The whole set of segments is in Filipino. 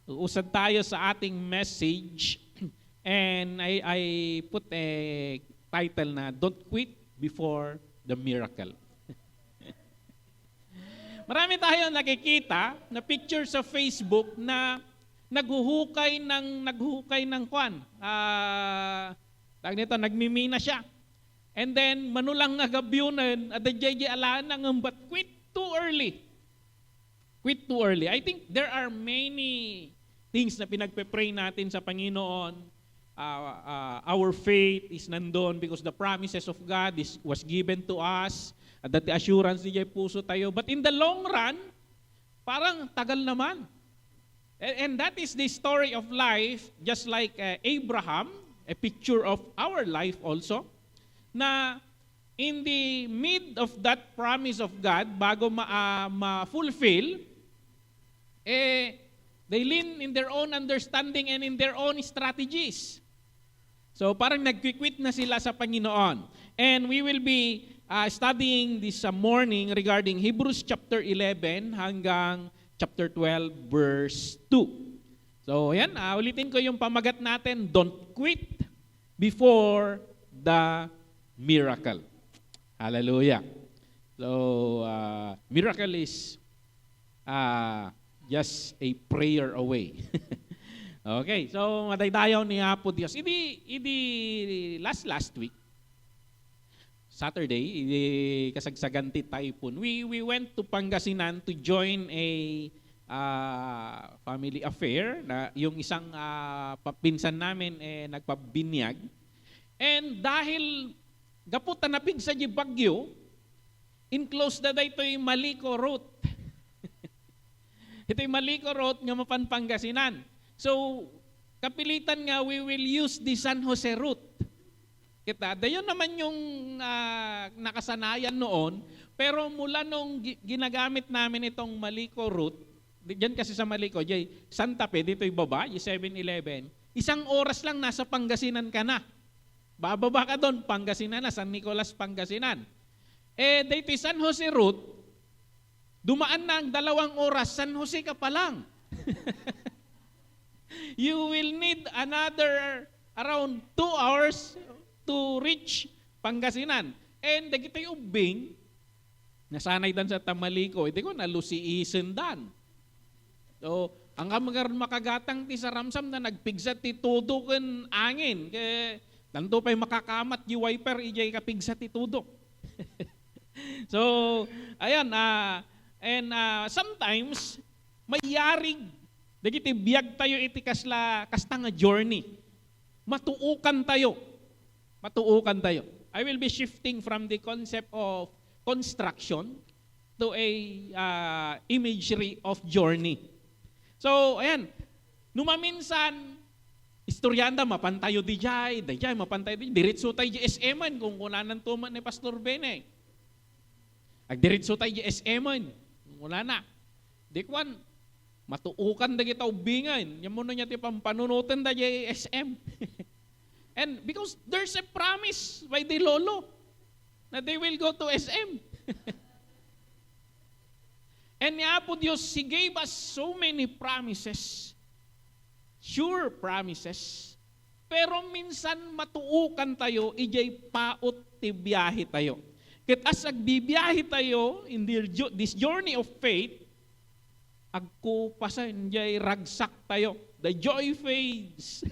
Usad tayo sa ating message and I put a title na Don't Quit Before the Miracle. Marami tayong nakikita na picture sa Facebook na naghuhukay ng kwan. Tawag nito, nagmimina siya. And then manulang nga gabyunan at the alaan ng but quit too early. Quit too early. I think there are many things na pinagpe-pray natin sa Panginoon. Our faith is nandun because the promises of God was given to us. At the assurance niya puso tayo. But in the long run, parang tagal naman. And that is the story of life, just like Abraham, a picture of our life also, na in the mid of that promise of God, bago ma-fulfill, they lean in their own understanding and in their own strategies. So parang nag-quit na sila sa Panginoon. And we will be studying this morning regarding Hebrews chapter 11 hanggang chapter 12 verse 2. So ayan, ulitin ko yung pamagat natin, don't quit before the miracle. Hallelujah. So miracle is just a prayer away. Okay, so madaydayaw ni Apo Dios. Idi last week, Saturday, kasagsaganti typhoon. We went to Pangasinan to join a family affair na yung isang papinsan namin nagpabinyag. And dahil gaputan na pig sa bagyo, enclosed na ito yung Maliko route. Ito yung Maliko route nga mapan Pangasinan. So, kapilitan nga we will use the San Jose route. Kita, dayon naman yung nakasanayan noon, pero mula nung ginagamit namin itong Maliko route, diyan kasi sa Maliko, Santa Fe, dito yung baba, yung 7-Eleven, 1 oras lang nasa Pangasinan ka na. Bababa ka doon, Pangasinan na, San Nicolas, Pangasinan. Dito yung San Jose route, dumaan na ang 2 oras, San Jose ka pa lang. You will need another around 2 hours to reach Pangasinan. And dagito yung ubing, nasanay dan sa Tamaliko, hindi ko nalusiisin dan. So, ang makagatang ti sa ramsam na nagpigsa ti tudok en angin. Kaya, tanto pa'y makakamat yung wiper, ijay kapigsa ti tudok. So, ayan, and sometimes, may yarig, dagiti biyag tayo iti kasta nga journey. Matuukan tayo. I will be shifting from the concept of construction to a imagery of journey. So, ayan, numaminsan, istoryanda, mapantayo di jay, mapantayo di, diritso tayo di SM-an, kung kunanan tuman ni Pastor Bene. Diritso tayo di SM-an, wala na. Di kwan, matuukan da kita ubingan, yan muna niya ti pampanunutan da di SM. And because there's a promise by the lolo na they will go to SM. And nga po Diyos, He gave us so many promises, sure promises, pero minsan matuukan tayo, ijay paot ti biyahe tayo. Kit as agbibiyahe tayo in this journey of faith, agkupasan jay ragsak tayo. The joy fades.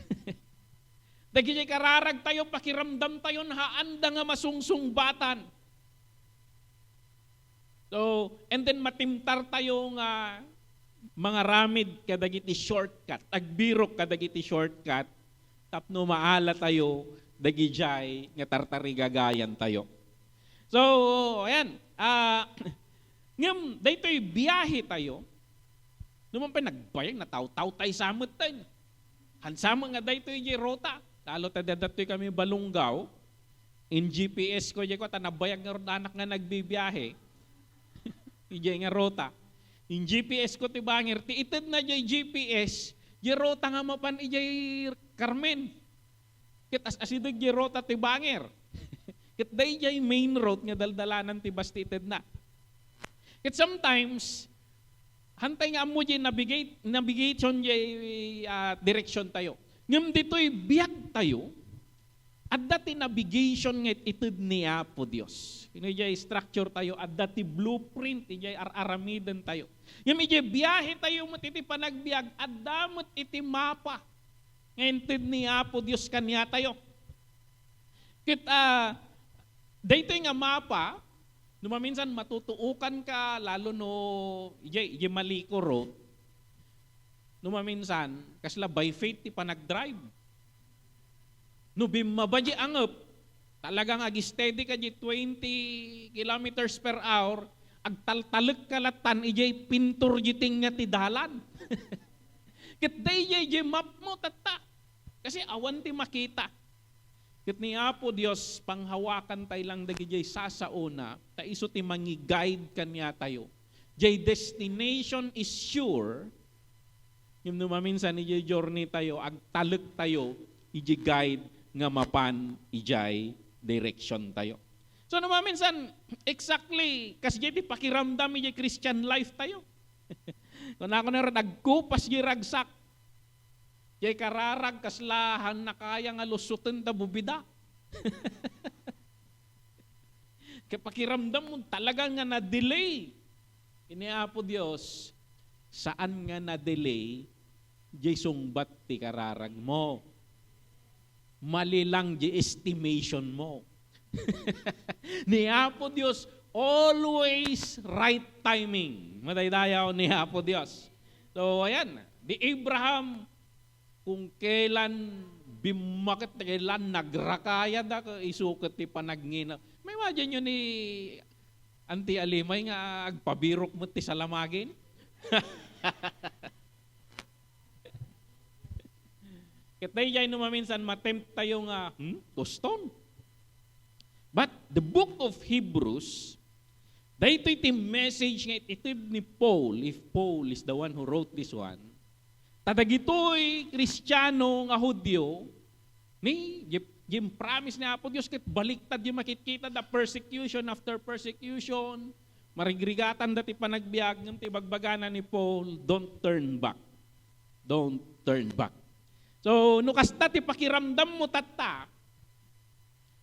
Dagiti kararag tayo, pakiramdam tayo na haanda nga masungsungbatan. So, and then matimtar tayo nga mga ramid kadagiti shortcut, agbirok kadagiti shortcut, tapno maala tayo, dagijay nga tartarigagayan tayo. So, ayan, ngam, daytoy biyahe tayo, naman pa nagbayang na taw-taw tayo samot tayo. Hansama nga daytoy yung rota. Lalo tadadatoy kami Balunggaw, in GPS ko, tanabayag nga anak nga nagbibiyahe, ijay nga rota. In GPS ko tibangir, ti itad na jay GPS, jay rota nga mapan ijay Carmen. Kit asidag jay rota tibangir. Kit day jay main road nga daldalanan ti basti itad na. Kit sometimes, hantay nga mo di navigation di direction tayo. Ngam dito'y biyag tayo, at dati navigation nga itid niya po Diyos. Inay structure tayo, at dati blueprint, ijay aramidan tayo. Ngam ijay biyahe tayo mo iti panagbiag, at damot iti mapa. Ngayon itid niya po Diyos kanya tayo. Dito nga mapa, minsan matutuukan ka, lalo no, ijay maliko road, minsan, kasla by faith ti pa nag-drive. No bimabadya angep, talagang ag-steady ka di 20 kilometers per hour, agtaltalag kalatan, ijay pintur jiting nga ti dalan. Kit day ijay map mo, tata. Kasi awan ti makita. Kit ni Apo Diyos, panghawakan tayo lang dagijay sasauna, ta iso ti mangi-guide kanya tayo. Jay destination is sure, yung maminsan ijay journey tayo, agtalag tayo, ijay guide nga mapan, ijay direction tayo. So maminsan, exactly, kasi di pakiramdam ijay Christian life tayo. Kung ako na rin, agkupas ijay ragsak, jay kararag kaslahan na kaya nga lusutin da bubida. Kaya pakiramdam mo talaga nga na-delay. Iniapo Diyos, saan nga na-delay, jay sungbat ti kararag mo. Mali lang di estimation mo. Ni Apo Diyos, always right timing. Madaydayaw ni Apo Diyos. So ayan, di Abraham, kung kailan bimakit, kailan nagrakaya da, isukat ti panagnina. May imagine nyo ni Auntie Alimay nga agpabirok mo ti salamagin. Kitay jay maminsan matempt tayo nga, toston. But the book of Hebrews, dahito iti message nga itib ni Paul, if Paul is the one who wrote this one, tadagitoy Kristiyano nga Hudyo, ni yung promise ni Apo Diyos, kit baliktad yung makikita da persecution after persecution, marigrigatan dati panagbiag ng tibagbagana ni Paul, don't turn back. Don't turn back. So, nukasta ti pakiramdam mo tata,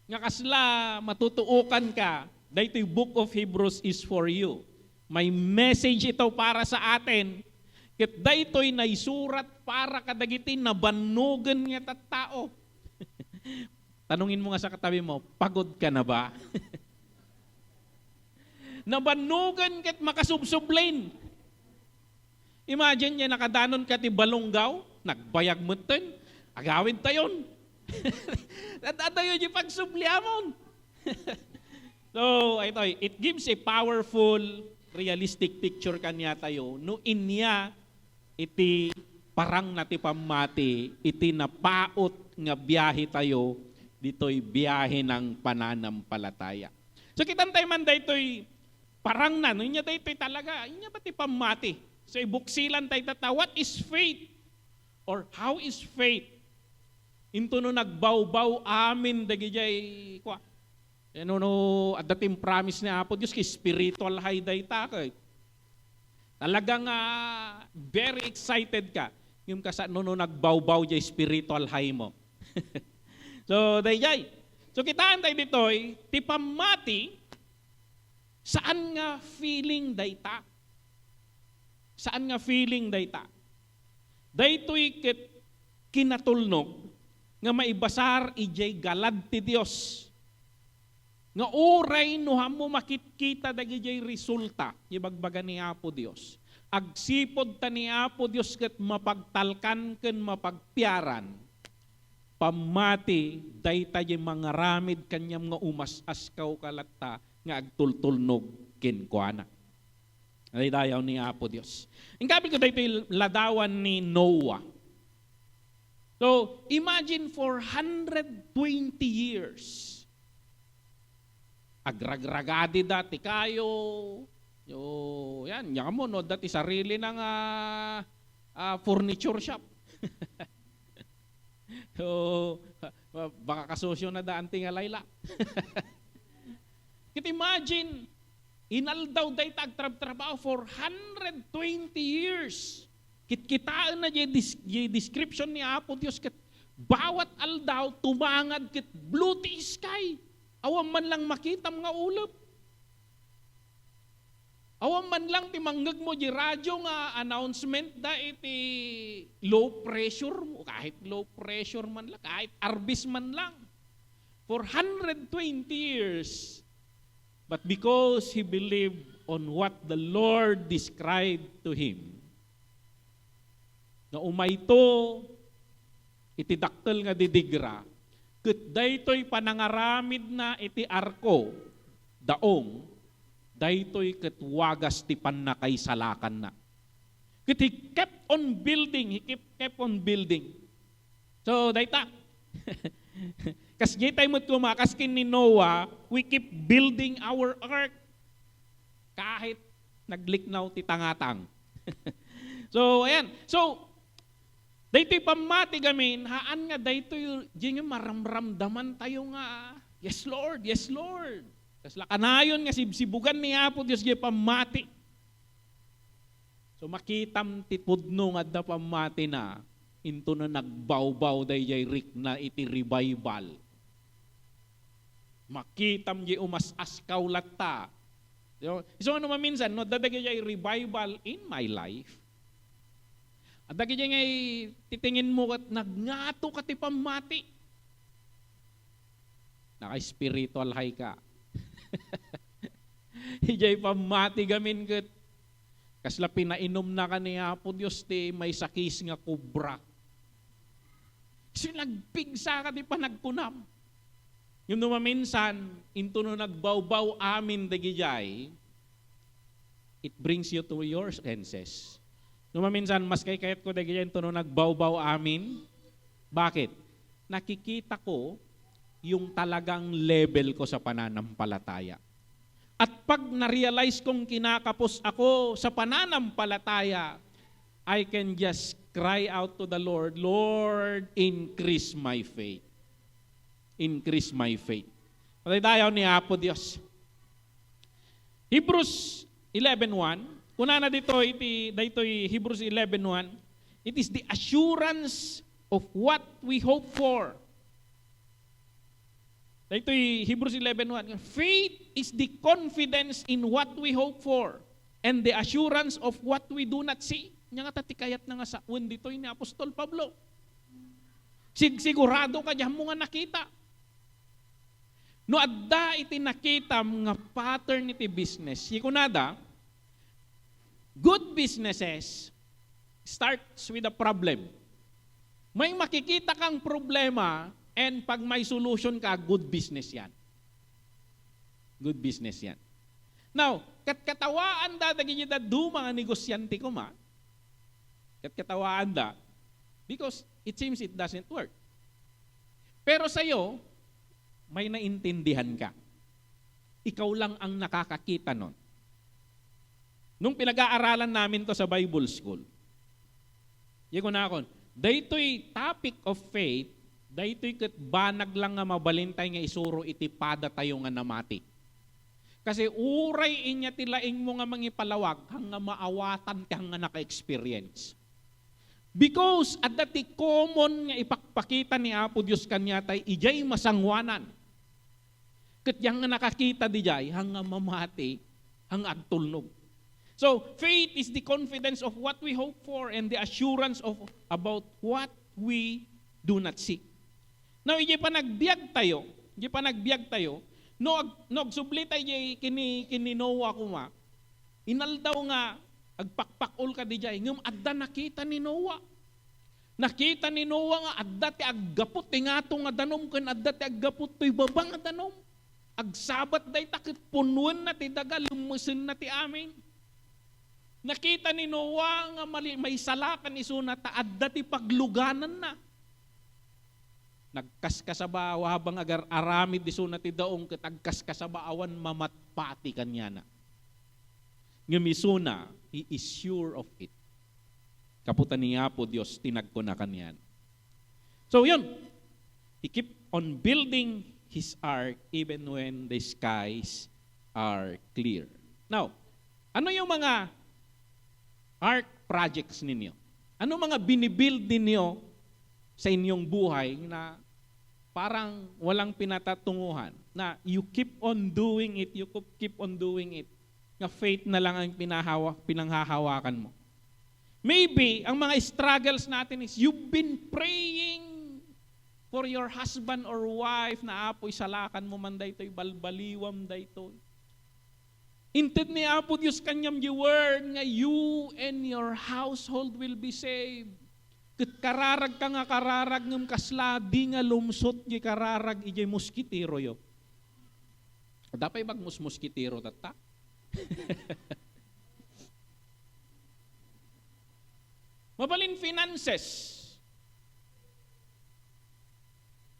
nga kasla matutuukan ka, dahito yung book of Hebrews is for you. May message ito para sa atin, kit dahito'y naisurat para kadagiti na banugan nga tattao. Tanungin mo nga sa katabi mo, pagod ka na ba? Nabanugan kat makasubsublin. Imagine niya nakadanon ka ti balonggaw, nagbayag mo ten, agawin tayon. Natatayo di pagsubliamon. So, ito, it gives a powerful, realistic picture kanya tayo. No inya, iti parang nati pamati, iti napaot nga biyahe tayo, dito'y biyahe ng pananampalataya. So, kitantay man dito'y parang na, no inya dito'y talaga, inya ba ti pamati? So, ibuksilan tayo tata, what is faith? Or how is faith? Into no nagbaw-baw amin dagijay kwa. No, at dating promise ni Apo Diyos kay spiritual high dayta kay. Talagang very excited ka. Yung kasa no nagbaw-baw jay spiritual high mo. So dayjay. So kitaan tayo ditoy, ti pamati saan nga feeling dayta? Saan nga feeling dayta? Daytoy kinatulnog nga maibasar ijay galad ti Dios. Nga uray no hamo makitkita dagijay resulta ibagbaga ni Apo Dios. Agsipod ta ni Apo Dios ket mapagtalkan ken mapagpiaran. Pamati dayta jay mangaramid kanyam nga umas-askaw kalatta nga agtultulnog ken kuana. Ay dayaw ni Apo Dios. Ingkapi ko daytoy ladawan ni Noah. So, imagine for 120 years, agragragadi dati kayo, yan mo, no, dati sarili ng furniture shop. So, baka kasosyo na daan tinga layla. Kit imagine, Inaldaw day tagtrabaho for 120 years. Kitkitaan na yung description ni Apo Diyos kat bawat aldaw tumangad kit blue sky. Awan man lang makita mga ulap. Awan man lang timanggag mo di radyo nga announcement da iti low pressure mo. Kahit low pressure man lang, kahit arbis man lang. For 120 years. But because he believed on what the Lord described to him, na umayto, iti daktel nga didigra, ket daytoy panangaramid na iti arko, daong, daytoy ket wagas ti pannakay salakan na. Ket he kept on building, kept on building. So, dayta, kas jay mo tumakas kin ni Noah, we keep building our ark kahit nagliknaw ti tangatang. So, ayan. So, daytoy pamati gamin, haan nga daytoy di nga maramramdaman tayo nga, yes Lord, yes Lord. Kas lakanayon nga sibsibugan ni Apo Dios jay pamati. So, makitam ti pudno nga da pamati na, into na nagbawbaw dayjay rik na iti revival. Makitam di umas-askaw latta. So ano maminsan, no, dadagi jay revival in my life. At dagi jay ngay titingin mo at nagngato ka ti pamati. Naka-spiritual high ka. Hijay pamati gamin kat. Kasla pinainom na ka ni Apo Diyos ti may sakis nga kubra. Kasi nagpigsa ka di pa nagkunam. Yung numaminsan, into no nagbawbaw amin dagijay, it brings you to your senses. Numaminsan, mas kayat ko dagijay into no nagbawbaw amin. Bakit? Nakikita ko yung talagang level ko sa pananampalataya. At pag na-realize kong kinakapos ako sa pananampalataya, I can just cry out to the Lord, Lord, increase my faith. Increase my faith. Patay tayo ni Apo Diyos. Hebrews 11:1. Kuna na dito, dito'y Hebrews 11:1. It is the assurance of what we hope for. Dito'y Hebrews 11:1. Faith is the confidence in what we hope for and the assurance of what we do not see. Nya nga tatikayat na nga sa dito'y ni Apostol Pablo. Sigurado ka dyan mo nga nakita. No adda iti nakita nga pattern iti business. Yikunada, good businesses starts with a problem. May makikita kang problema and pag may solution ka, good business yan. Good business yan. Now, katkatawaan da dagiti da do mga negosyante ko ma. Katkatawaan da because it seems it doesn't work. Pero sa'yo, may naintindihan ka. Ikaw lang ang nakakakita nun. Nung pinag-aaralan namin to sa Bible School, ko na ako, daytoy topic of faith, daytoy ket banag lang nga mabalintay nga isuro iti pada tayo nga namati. Kasi uray inya tilaing mo nga mangipalawag hang nga maawatan ka nga naka-experience. Because at dati common nga ipakpakita ni Apo Diyos kanya tay ijay masangwanan. Ket yang nga nakakita dijay hang nga mamati hang agtulnog. So faith is the confidence of what we hope for and the assurance of about what we do not see. Now ijay pa nagbiag tayo, no agsubli tayo kini Noah kuma. Inaldaw nga agpakpakol ka dijay ngem adda nakita ni Noah. Nakita ni Noah nga adda ti aggapot ti ngato nga danom ken adda ti aggapot ti babang nga danom. Agsabat day takit punwen na ti daga lumusen na ti amin. Nakita ni Noah nga may salakan isuna ta adda ti pagluganan na. Nagkaskasaba habang agar aramid isuna ti daong ket agkaskasaba awan mamatpati kanya na. Ngamisuna, he is sure of it. Kaputan niya po Diyos, tinagko na kanyan. So yun, he keep on building his ark even when the skies are clear. Now, ano yung mga art projects ninyo? Ano mga binibuild ninyo sa inyong buhay na parang walang pinatatunguhan? Na you keep on doing it, you keep on doing it. Na faith na lang ang pinanghahawakan mo. Maybe, ang mga struggles natin is you've been praying for your husband or wife na apoy salakan mo man daytoy, balbaliwam daytoy. Inted ni Apo Diyos kanyam di word nga you and your household will be saved. Ket kararag ka nga kararag ngem kasladi nga lumsot di kararag ijay moskitero yo. Dapay magmusmoskitero tata. Mabalin finances.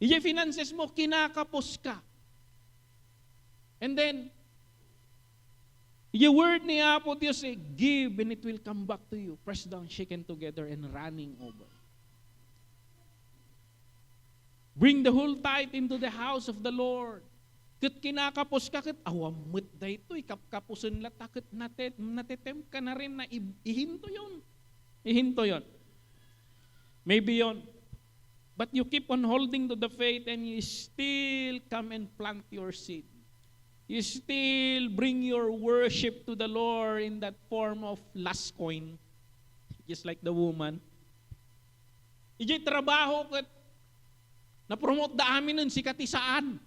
Ijay finances mo kinakapos ka. And then yung word ni Apo Diyos say, give and it will come back to you. Pressed down, shaken together, and running over. Bring the whole tithe into the house of the Lord. Kat kinakapos ka, kat awamot da ito, kapkapusin lata, kat natetem ka na rin na ihinto yun. Ihinto yun. Maybe yun. But you keep on holding to the faith and you still come and plant your seed. You still bring your worship to the Lord in that form of last coin. Just like the woman. Ijay trabaho kat na-promote da amin nun si katisaan.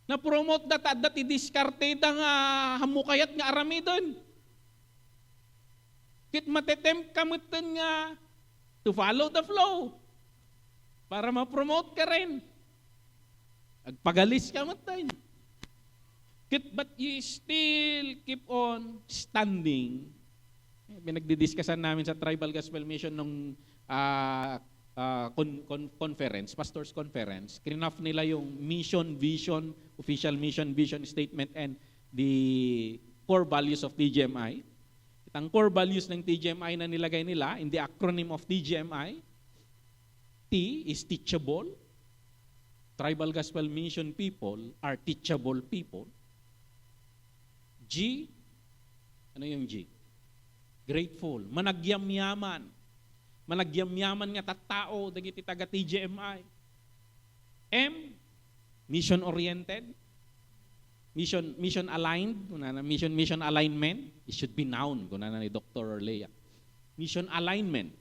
Na-promote da dati diskarte da nga hamukayat nga arami dun. Kit matetempt kamutin nga to follow the flow. Para ma-promote ka rin. Agpagalis kamutin. But you still keep on standing. Pinagdidiskussan namin sa Tribal Gospel Mission nung conference, pastors conference. Kinaf nila yung mission, vision, official mission, vision statement, and the core values of TGMI. Ang core values ng TGMI na nilagay nila in the acronym of TGMI, T is teachable. Tribal Gospel Mission people are teachable people. G, ano yung G? Grateful, managyamyaman. Managyamyaman nga tattao, dagiti taga TGMI. M, mission-oriented. Mission aligned, mission alignment. It should be noun, kung na ni Dr. Orlea. Mission alignment.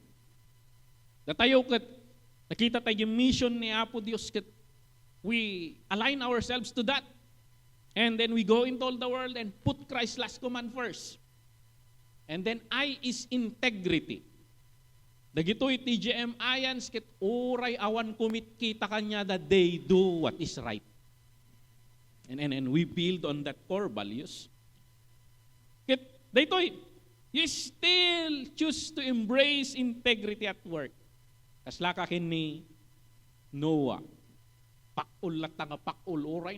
Datayo kat, nakita tayo yung mission ni Apo Diyos kat, we align ourselves to that. And then we go into all the world and put Christ's last command first. And then I is integrity. Dagitoy TGM ayans ket oray awan kumit kita kanya that they do what is right. And we build on that core values. Ket daytoy you still choose to embrace integrity at work. Kasla ka kin ni Noah. Pakul lat nga pakul oray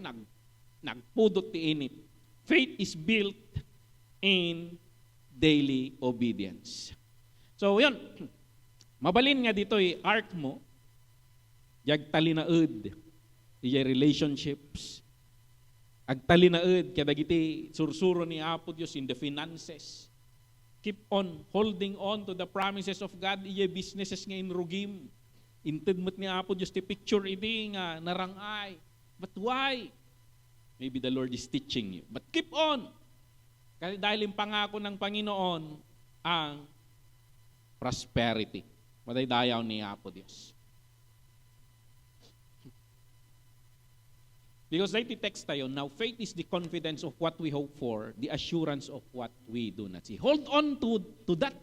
nagpudot ti init. Faith is built in daily obedience. So, yun. Mabalin nga dito'y art mo, jag talinaed, iyay relationships, ag talinaed, kaya dagiti sursuro ni Apo Diyos in the finances. Keep on holding on to the promises of God, iyay businesses nga inrugim. Inted mo't ni Apo Diyos, ti picture idi nga narangay. But why? Maybe the Lord is teaching you. But keep on. Kasi dahil yung pangako ng Panginoon ang prosperity. Madaydayaw ni Apo Diyos. Because like the text tayo, now faith is the confidence of what we hope for, the assurance of what we do not see. Hold on to that.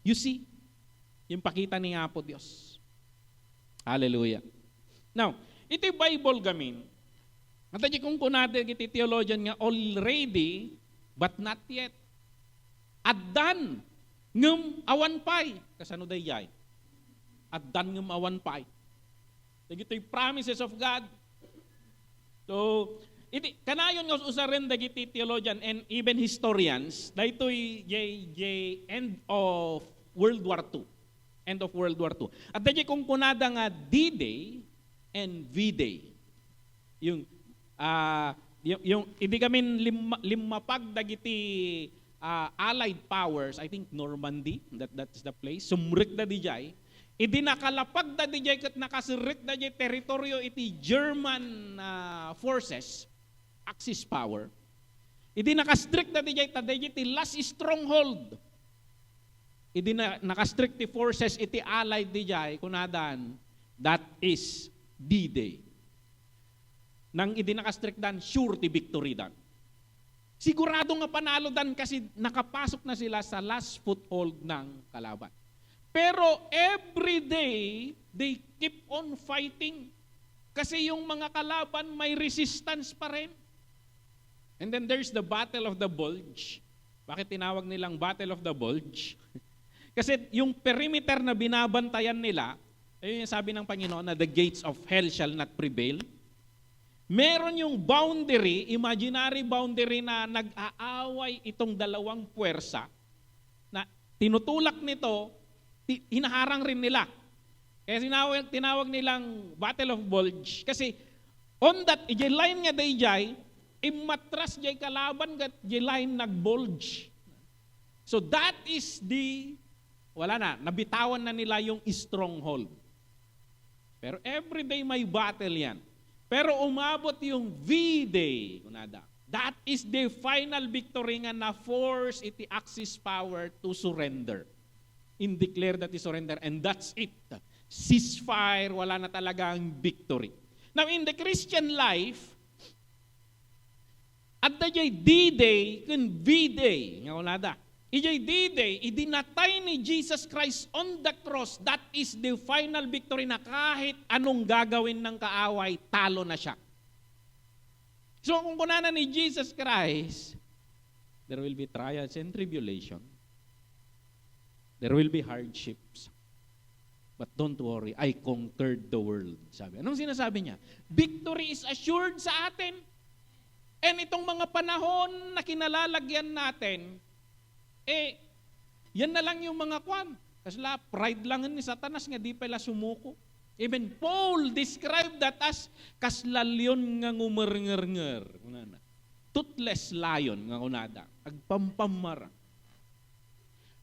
You see, yung pakita ni Apo Diyos. Hallelujah. Now, ito yung Bible gamin. At kung natin iti theologian nga already but not yet. Addan ngem awan pay. Kasano dayay? Addan ngem awan pay. Dagitoy promises of God. So, iti kanayon nga usaren dagiti theologian and even historians, daytoy jay end of World War II. End of World War II. At daytoy kung kunada nga D-Day and V-Day. Yung yung hindi kami limapag dagiti allied powers, I think Normandy, that's the place, sumrik da dijay, idi nakalapag da dijay kat nakasirik da dijay teritoryo iti German forces, Axis power, idi nakastrict da dijay ta dijay ti last stronghold, idi nakastrict ti forces iti allied dijay kunadan, that is D-Day. Nang idi nakastrict dan, sure ti victory dan. Sigurado nga panalo dan kasi nakapasok na sila sa last foothold ng kalaban. Pero every day, they keep on fighting. Kasi yung mga kalaban may resistance pa rin. And then there's the Battle of the Bulge. Bakit tinawag nilang Battle of the Bulge? Kasi yung perimeter na binabantayan nila, ayun yung sabi ng Panginoon na the gates of hell shall not prevail. Meron yung boundary, imaginary boundary na nag-aaway itong dalawang puwersa na tinutulak nito, hinaharang rin nila. Kaya tinawag nilang Battle of Bulge. Kasi on that, ijay line nga dayjay, imatras jay kalaban gat jay line nag-bulge. So that is nabitawan na nila yung stronghold. Pero everyday may battle yan. Pero umabot yung V-Day. That is the final victory nga na-force iti Axis power to surrender. In-declare that is surrender and that's it. Ceasefire, wala na talagang victory. Now in the Christian life, at the D-Day, kun V-Day, nga kunada. Ijay D-Day, idinatay ni Jesus Christ on the cross, that is the final victory na kahit anong gagawin ng kaaway, talo na siya. So kung kunanan ni Jesus Christ, there will be trials and tribulation. There will be hardships. But don't worry, I conquered the world. Sabi. Anong sinasabi niya? Victory is assured sa atin. And itong mga panahon na kinalalagyan natin, yan na lang yung mga kwan. Kasi pride lang ni Satanas nga di pala sumuko. Even Paul described that as kaslalyon nga ngumer-nger-nger. Toothless lion nga kunada. Agpampamara.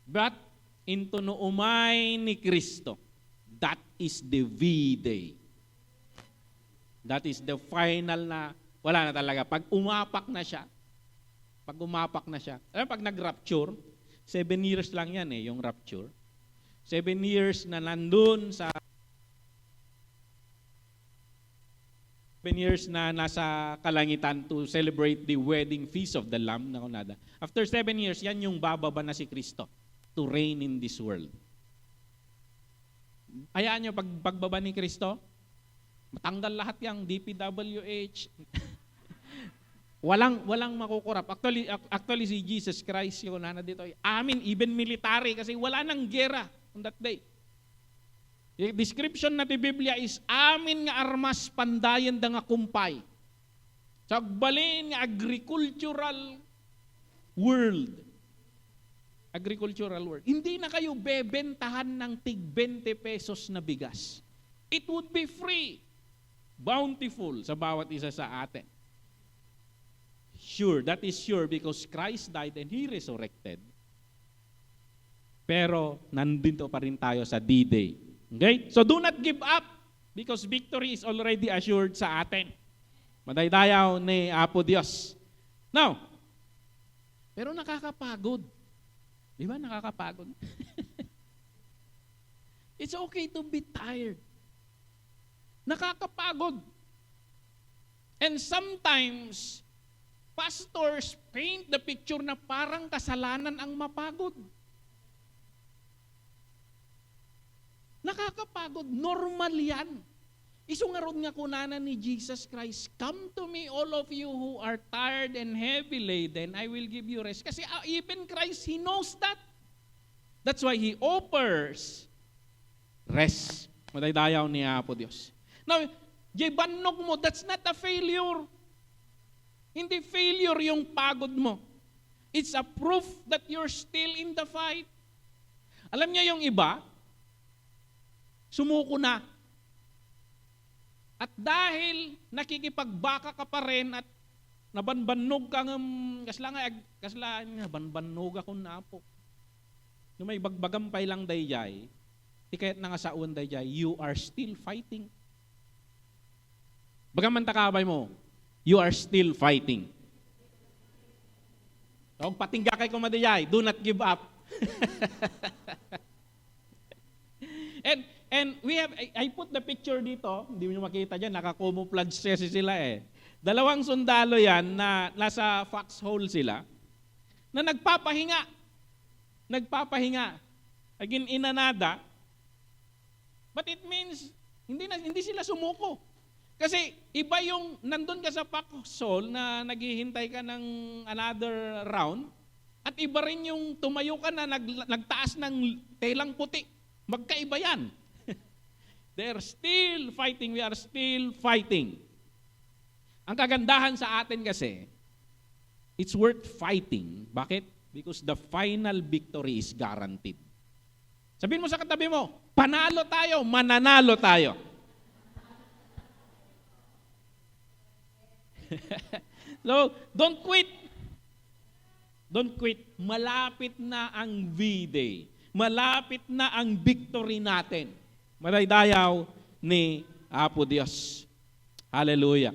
But into no umay ni Kristo, that is the V-Day. That is the final na, wala na talaga. Pag umapak na siya, alam, pag nag-rapture, 7 years lang yan yung rapture. 7 years na nandun sa 7 years na nasa kalangitan to celebrate the wedding feast of the Lamb na kunada. After 7 years, yan yung bababa na si Kristo to reign in this world. Hayaan nyo, pagbaba ni Kristo, matanggal lahat yung DPWH. Walang makukurap. Actually si Jesus Christ yung nana dito. Even military kasi wala nang gera on that day. The description na ti Biblia is amin nga armas pandayan da nga kumpay. So agbalin nga agricultural world. Agricultural world. Hindi na kayo bebentahan ng tig 20 pesos na bigas. It would be free. Bountiful sa bawat isa sa atin. Sure, that is sure because Christ died and He resurrected. Pero nandito pa rin tayo sa D-Day. Okay? So do not give up because victory is already assured sa atin. Madaydayaw ni Apo Diyos. Now, pero nakakapagod. Di ba nakakapagod? It's okay to be tired. Nakakapagod. And sometimes, pastors paint the picture na parang kasalanan ang mapagod. Nakakapagod. Normal yan. Isungarod nga kunana ni Jesus Christ, come to me all of you who are tired and heavy laden, I will give you rest. Kasi even Christ, He knows that. That's why He offers rest. Madaydayaw ni Apo Diyos. Now, jay bannog mo, that's not a failure. Hindi failure yung pagod mo. It's a proof that you're still in the fight. Alam niya yung iba, sumuko na. At dahil nakikipagbaka ka pa rin at nabanbanog kang kasla nga banbanog ako na po. No may bagbagampay lang dayjay, ti kayat nga saon dayjay, you are still fighting. Bagaman takabay mo, you are still fighting. Huwag patingga kay kumadayay, do not give up. And we have, I put the picture dito, hindi mo makita dyan, naka-camouflage sila eh. Dalawang sundalo yan na nasa foxhole sila, na nagpapahinga. Again, inanada. But it means, hindi sila sumuko. Kasi iba yung nandun ka sa foxhole na naghihintay ka ng another round, at iba rin yung tumayo ka na nagtaas ng telang puti. Magkaiba yan. They're still fighting. We are still fighting. Ang kagandahan sa atin kasi, it's worth fighting. Bakit? Because the final victory is guaranteed. Sabihin mo sa katabi mo, panalo tayo, mananalo tayo. So, don't quit. Don't quit. Malapit na ang V-Day. Malapit na ang victory natin. Madaydayaw ni Apo Diyos. Hallelujah.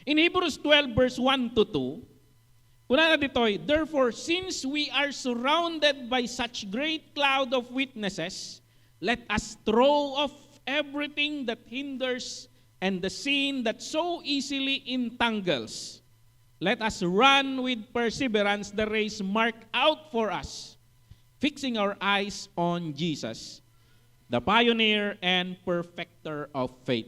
In Hebrews 12 verse 1 to 2, kuna na ditoy, therefore, since we are surrounded by such great cloud of witnesses, let us throw off everything that hinders and the sin that so easily entangles. Let us run with perseverance the race marked out for us, fixing our eyes on Jesus, the pioneer and perfecter of faith.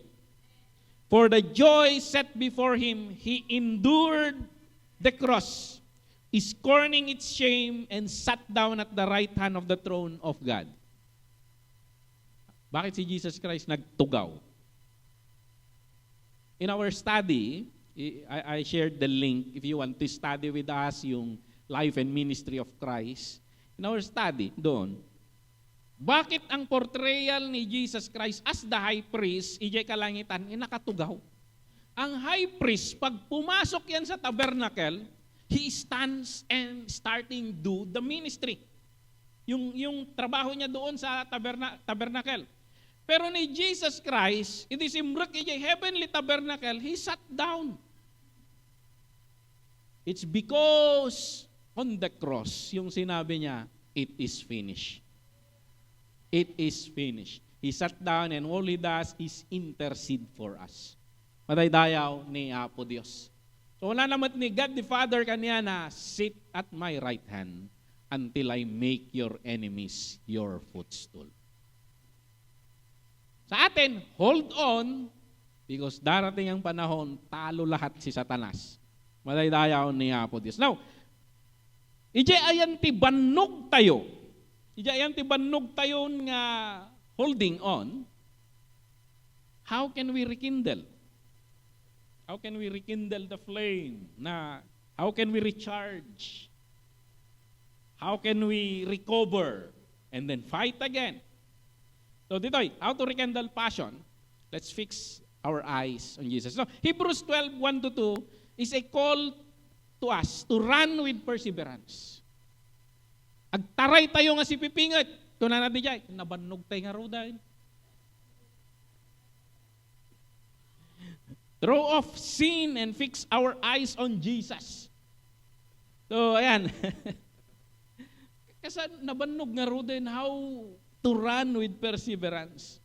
For the joy set before him, he endured the cross, scorning its shame, and sat down at the right hand of the throne of God. Bakit si Jesus Christ nagtugaw? In our study, I shared the link if you want to study with us yung life and ministry of Christ. In our study, doon, bakit ang portrayal ni Jesus Christ as the high priest, ijay kalangitan, nakatugaw? Ang high priest, pag pumasok yan sa tabernacle, he stands and starting do the ministry. Yung trabaho niya doon sa tabernacle. Pero ni Jesus Christ, it is imrek ijay heavenly tabernacle, he sat down. It's because on the cross, yung sinabi niya, it is finished. It is finished. He sat down and all he does is intercede for us. Madaydayaw ni Apo Diyos. So wala naman ni God the Father kanya na sit at my right hand until I make your enemies your footstool. Sa atin, hold on because darating ang panahon, talo lahat si Satanas. Madaydayaw ni Apo Diyos. Now, ayan ti bannog tayo. Ayan ti bannog tayo nga holding on. How can we rekindle? How can we rekindle the flame? How can we recharge? How can we recover? And then fight again. So ditoy, how to rekindle passion? Let's fix our eyes on Jesus. So Hebrews 12, 1 to 2 is a call to us to run with perseverance. Agtaray tayo nga si pipingat. Kung na natin dyan, nabannog tayo nga roda. Throw off sin and fix our eyes on Jesus. So, ayan. Kasi nabannog nga ro din how to run with perseverance.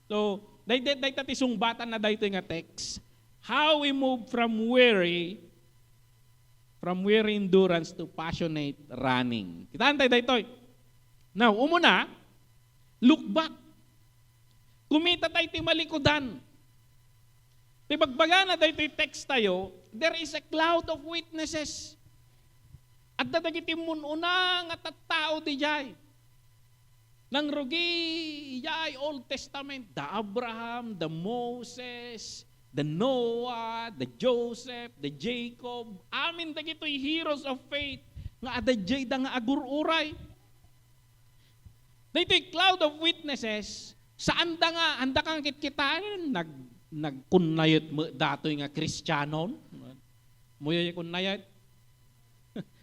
So, dahil tati sungbatan na dahito nga text, how we move from weary endurance to passionate running. Kitaan tayo dahito. Now, umuna, look back. Kumita tayo ti malikodan. Pagbaga na dahito text tayo, there is a cloud of witnesses. At dadagiti mununang at tao di jay. Nang rugi, jay, Old Testament, the Abraham, the Moses, the Noah, the Joseph, the Jacob, amin dagito'y heroes of faith, nga adajay da nga agururay. Dahito'y cloud of witnesses, saan da nga, anda kang kitkitaan, nagkunayot mo dato'y nga Kristyanon. Muya kung nayat,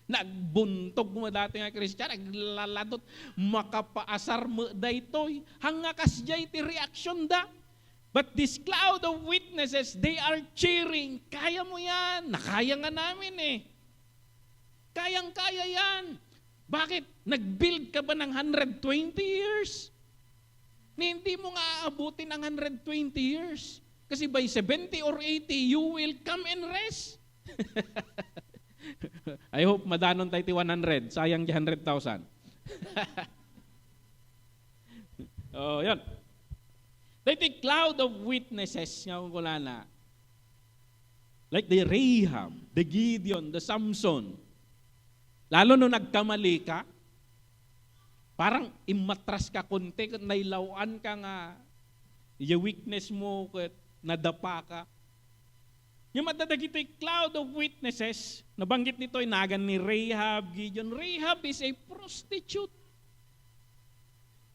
nagbuntog mo dati nga Christian, naglaladot, makapaasar mo daytoy, hangakas jay ti reaction da. But this cloud of witnesses, they are cheering. Kaya mo yan. Nakaya nga namin eh. Kayang-kaya yan. Bakit? Nag-build ka ba ng 120 years? Hindi mo nga aabutin ang 120 years. Kasi by 70 or 80, you will come and rest. I hope madanon tayo ti 100. Sayang di 100,000. Oh, yan. The cloud of witnesses nga kung kulana. Like the Rahab, the Gideon, the Samson. Lalo no nagkamali ka, parang imatras ka konti, nailawan ka nga, yung weakness mo, nadapa ka. Yung madadagito yung cloud of witnesses, nabanggit nito yung nagan ni Rahab, Gideon. Rahab is a prostitute.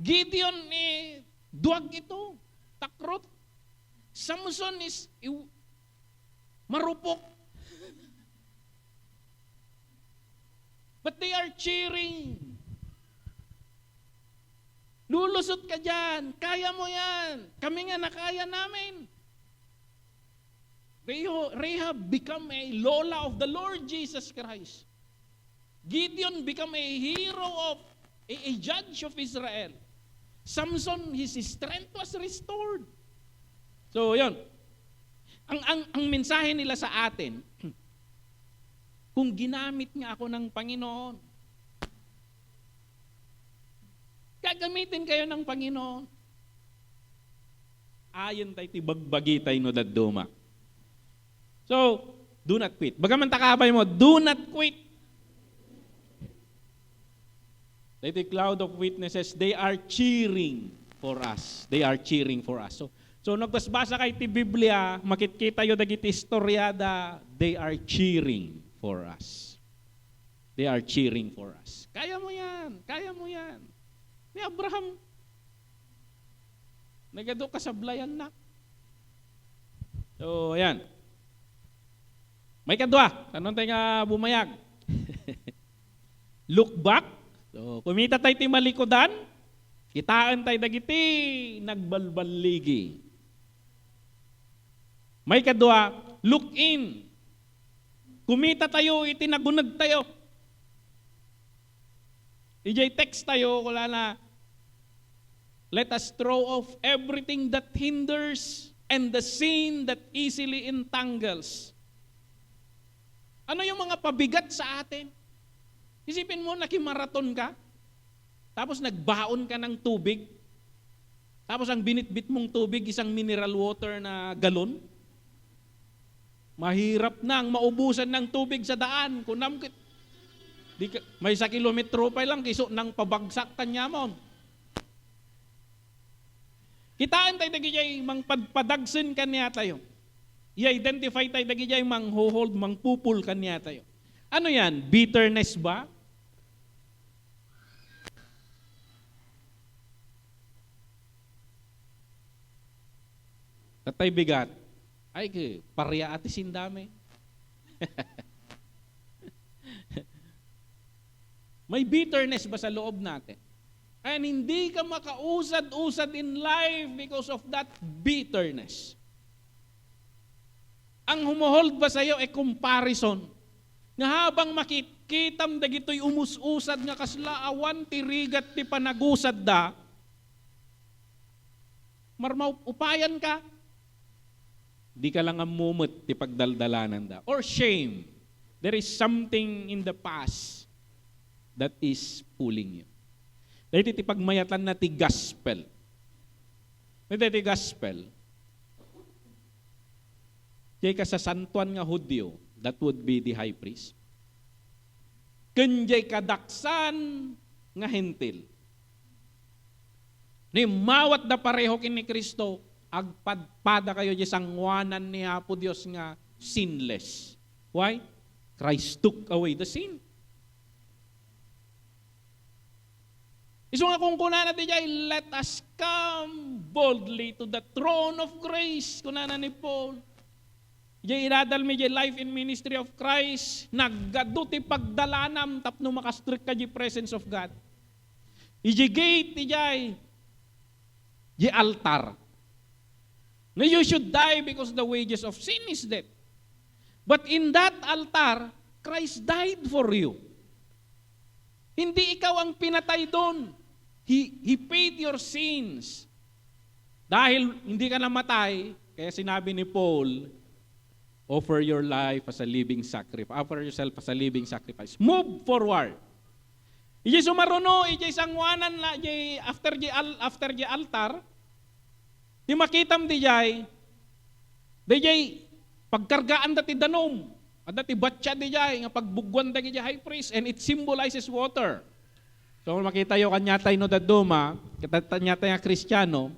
Gideon duwag ito, takrot. Samson is marupok. But they are cheering. Lulusot ka dyan. Kaya mo yan. Kami nga nakaya namin. Rahab become a lola of the Lord Jesus Christ. Gideon become a hero of a judge of Israel. Samson, his strength was restored. So, yun. Ang mensahe nila sa atin, kung ginamit nga ako ng Panginoon, gagamitin kayo ng Panginoon. Ayon tayo tibagbagi tayo no dadduma. So, do not quit. Bagaman takabay mo, do not quit. The cloud of witnesses, they are cheering for us. They are cheering for us. So nagtasbasa kay ti Biblia, makikita yo dagiti istoryada, they are cheering for us. They are cheering for us. Kaya mo yan. Kaya mo yan. Ni Abraham, nagado kasablayan na. So, ayan. May kadwa. Tanong tayo nga bumayag. Look back. So, kumita tayo ti malikodan, kitaan tayo dagiti, nagbalbaligi. May kadwa, look in. Kumita tayo, itinagunag tayo. EJ text tayo, kula na, let us throw off everything that hinders and the sin that easily entangles. Ano yung mga pabigat sa atin? Isipin mo, nakimaraton ka, tapos nagbaon ka ng tubig, tapos ang binitbit mong tubig, isang mineral water na galon. Mahirap nang maubusan ng tubig sa daan. May 1 kilometro pa lang, kiso nang pabagsak kanya mo. Kitaan tayo dagijay, mang padagsin kanya tayo. I-identify tayo dagijay, mang hold, mang pupul kanya tayo. Ano yan? Bitterness ba? Tatay bigat. Ay, parya ati sindami. May bitterness ba sa loob natin? And hindi ka makausad-usad in life because of that bitterness. Ang humuhold ba sa'yo ay comparison. Nga habang makikitam dagito'y umus-usad nga kaslaawan, tirigat ti panagusad da, marmaw upayan ka, di ka lang amumot ti pagdaldalanan da. Or shame. There is something in the past that is pulling you. Dahil ti pagmayatan na ti gospel. Dahil ti gospel, di ka sa santuan nga Hudyo, that would be the high priest. Kunjay kadaksan nga hentil. Ni mawat da pareho kini Kristo, agpadpada kayo di sangwanan ni Apo Dios nga sinless. Why? Christ took away the sin. Iso nga kung kunana di jay, let us come boldly to the throne of grace. Kunana ni Paul. Ijay inadal mi jay life in ministry of Christ, naggaduti pagdalanam tapno makastrik ka jay presence of God. Ijay gate, ijay altar. Na you should die because the wages of sin is death. But in that altar, Christ died for you. Hindi ikaw ang pinatay doon. He paid your sins. Dahil hindi ka namatay, kaya sinabi ni Paul, offer your life as a living sacrifice. Offer yourself as a living sacrifice. Move forward. Ijay sumaruno, ijay sangwanan na, ijay after jay altar, di makitam di jay pagkargaan dati danom, at dati batya di jay, nga pagbugwan dati jay high priest, and it symbolizes water. So makita yo kanyatay no daduma, kanyatay nga Kristiyano,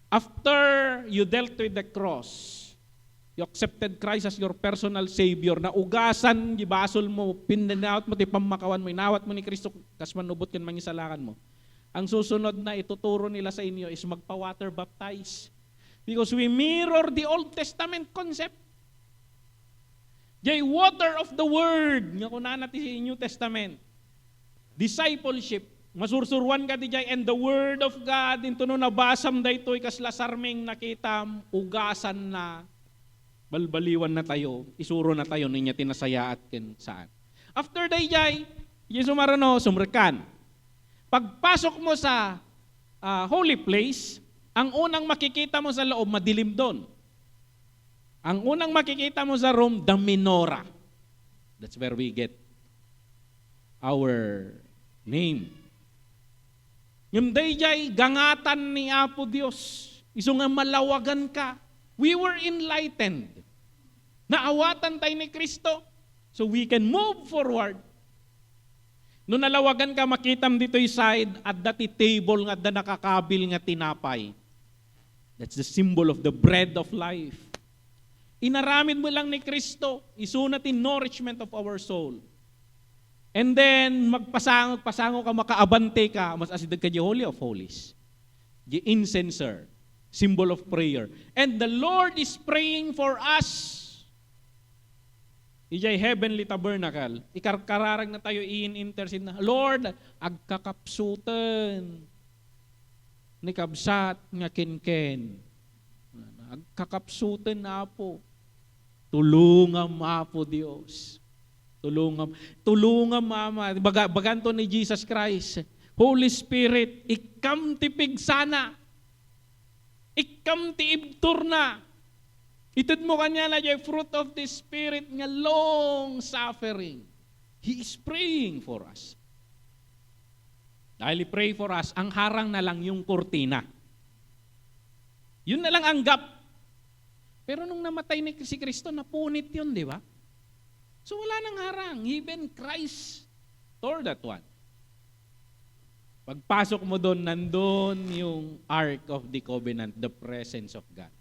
after you dealt with the cross, you accepted Christ as your personal Savior, na ugasan, gibasol mo, pinanaut mo, tipamakawan mo, inawat mo ni Kristo, kas manubot yan mangisalakan mo. Ang susunod na ituturo nila sa inyo is magpa-water baptize. Because we mirror the Old Testament concept. Jay water of the Word, nga kunan natin sa New Testament. Discipleship, masursurwan ka di jay, and the Word of God, into no nabasam da ito'y kaslasarming nakitam, ugasan na, balbaliwan na tayo, isuro na tayo, ninya tinasaya at saan. After day jay, Yesu marano, sumrekan. Pagpasok mo sa holy place, ang unang makikita mo sa loob, madilim doon. Ang unang makikita mo sa room, the menorah. That's where we get our name. Yung day jay, gangatan ni Apo Diyos. Iso nga malawagan ka. We were enlightened. Naawatan tayo ni Kristo. So we can move forward. Nung nalawagan ka, makitam dito yung side at dati table nga da nakakabil nga tinapay. That's the symbol of the bread of life. Inaramid mo lang ni Kristo, isunatin nourishment of our soul. And then, magpasango ka, makaabante ka, mas asidag ka di Holy of Holies. The incenser, symbol of prayer. And the Lord is praying for us. Ijay heavenly tabernacle. Ikarkararag na tayo in-intercede na, Lord, agkakapsutan ni kabsat nga kinken. Agkakapsutan na po. Tulungam po Diyos. Tulungam Mama. Baganto ni Jesus Christ. Holy Spirit, ikam ti pigsana. Ikam ti ibtur na. Itid mo kanya na yung fruit of the Spirit nga long suffering. He is praying for us. Dahil i-pray for us, ang harang na lang yung kurtina. Yun na lang ang gap. Pero nung namatay ni si Kristo, napunit yun, di ba? So wala nang harang. Even Christ tore that one. Pagpasok mo doon, nandun yung Ark of the Covenant, the presence of God.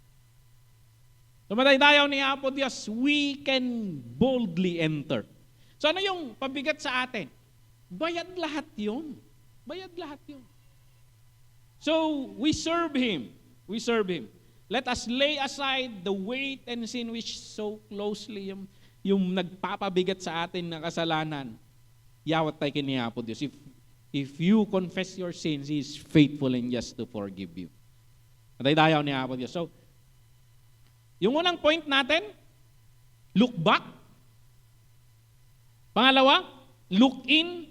Tumatay tayo ni Apo Diyos, we can boldly enter. So ano yung pabigat sa atin? Bayad lahat yun. Bayad lahat yun. So we serve Him. We serve Him. Let us lay aside the weight and sin which so closely yung nagpapabigat sa atin na kasalanan. Yawat tayo kini Apo Diyos. If you confess your sins, He is faithful and just to forgive you. Tumatay tayo ni Apo Diyos. So, yung unang point natin, look back. Pangalawa, look in.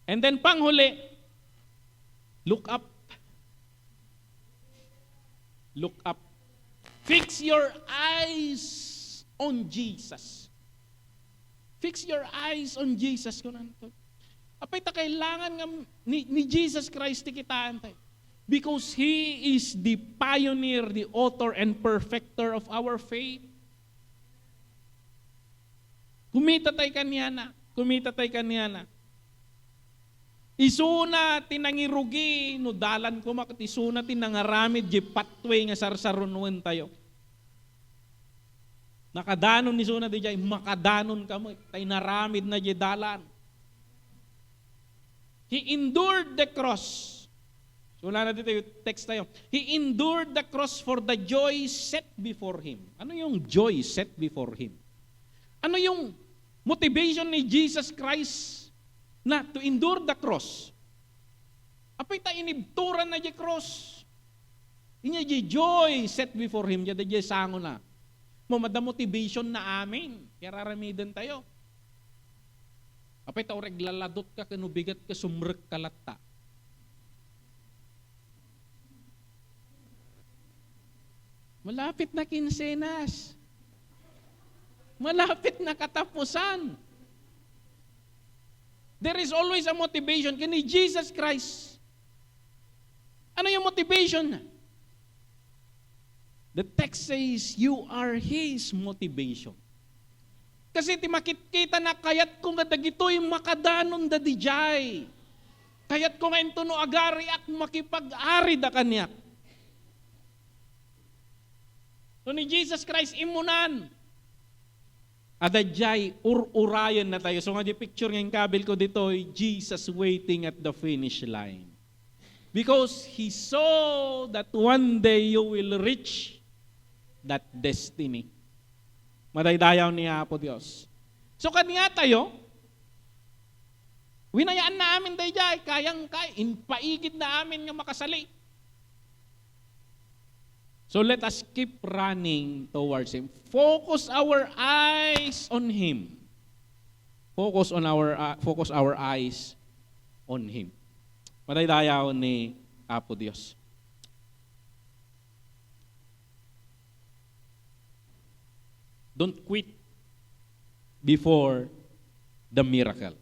And then panghuli, look up. Look up. Fix your eyes on Jesus. Fix your eyes on Jesus. Apay ta kailangan nga ni Jesus Christ tikitaan tayo. Because He is the pioneer, the author and perfecter of our faith. Kumita tayo kanyana. Kumita tayo kanyana. Isuna tinangirugi, no dalan ko makat isuna tinangaramid, di patway nga sarsarunuan tayo. Nakadanon ni suna di jay, makadanon ka mo, tayo naramid na di dalan. He endured the cross. So wala na dito yung text tayo. He endured the cross for the joy set before Him. Ano yung joy set before Him? Ano yung motivation ni Jesus Christ na to endure the cross? Apay ta inibturan na di cross. Inya di joy set before Him. Di sango na. Mamada motivation na amin. Kaya raramidan tayo. Apay ta oreg laladot ka kanubigat ka sumrek kalata. Malapit na kinsenas. Malapit na katapusan. There is always a motivation. Kini Jesus Christ. Ano yung motivation? The text says, you are His motivation. Kasi ti makikita na kayat ko nga dagitoy makadanon da dijay. Kayat ko nga ito no agari at makipag-ari da kanyak. So ni Jesus Christ imunan. Adajay urayan na tayo. So nga di picture ngayong kabil ko dito, Jesus waiting at the finish line. Because He saw that one day you will reach that destiny. Madaydayaw niya po Diyos. So kaniya tayo, winayaan na amin dayjay, kayang-kaya, inpaigid na amin nga makasali. So let us keep running towards Him. Focus our eyes on Him. Focus our eyes on Him. Madaydayaw ni Apo Diyos. Don't quit before the miracle.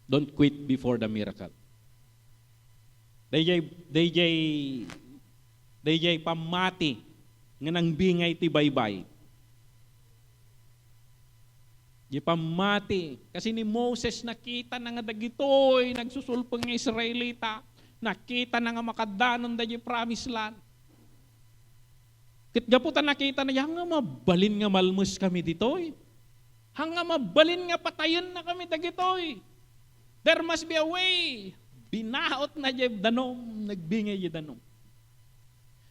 Don't quit before the miracle. Dayjay pamati nga nang bingay ti baybay. Di pamati. Kasi ni Moses nakita na nga dagitoy, nagsusulpong ng Israelita, nakita na nga makadanon da di promised land. Kitgaputan nakita na hanga mabalin nga malmus kami ditoy. Hanga mabalin nga patayon na kami dagitoy. There must be a way. Binaot na di danom, nagbingay di danom.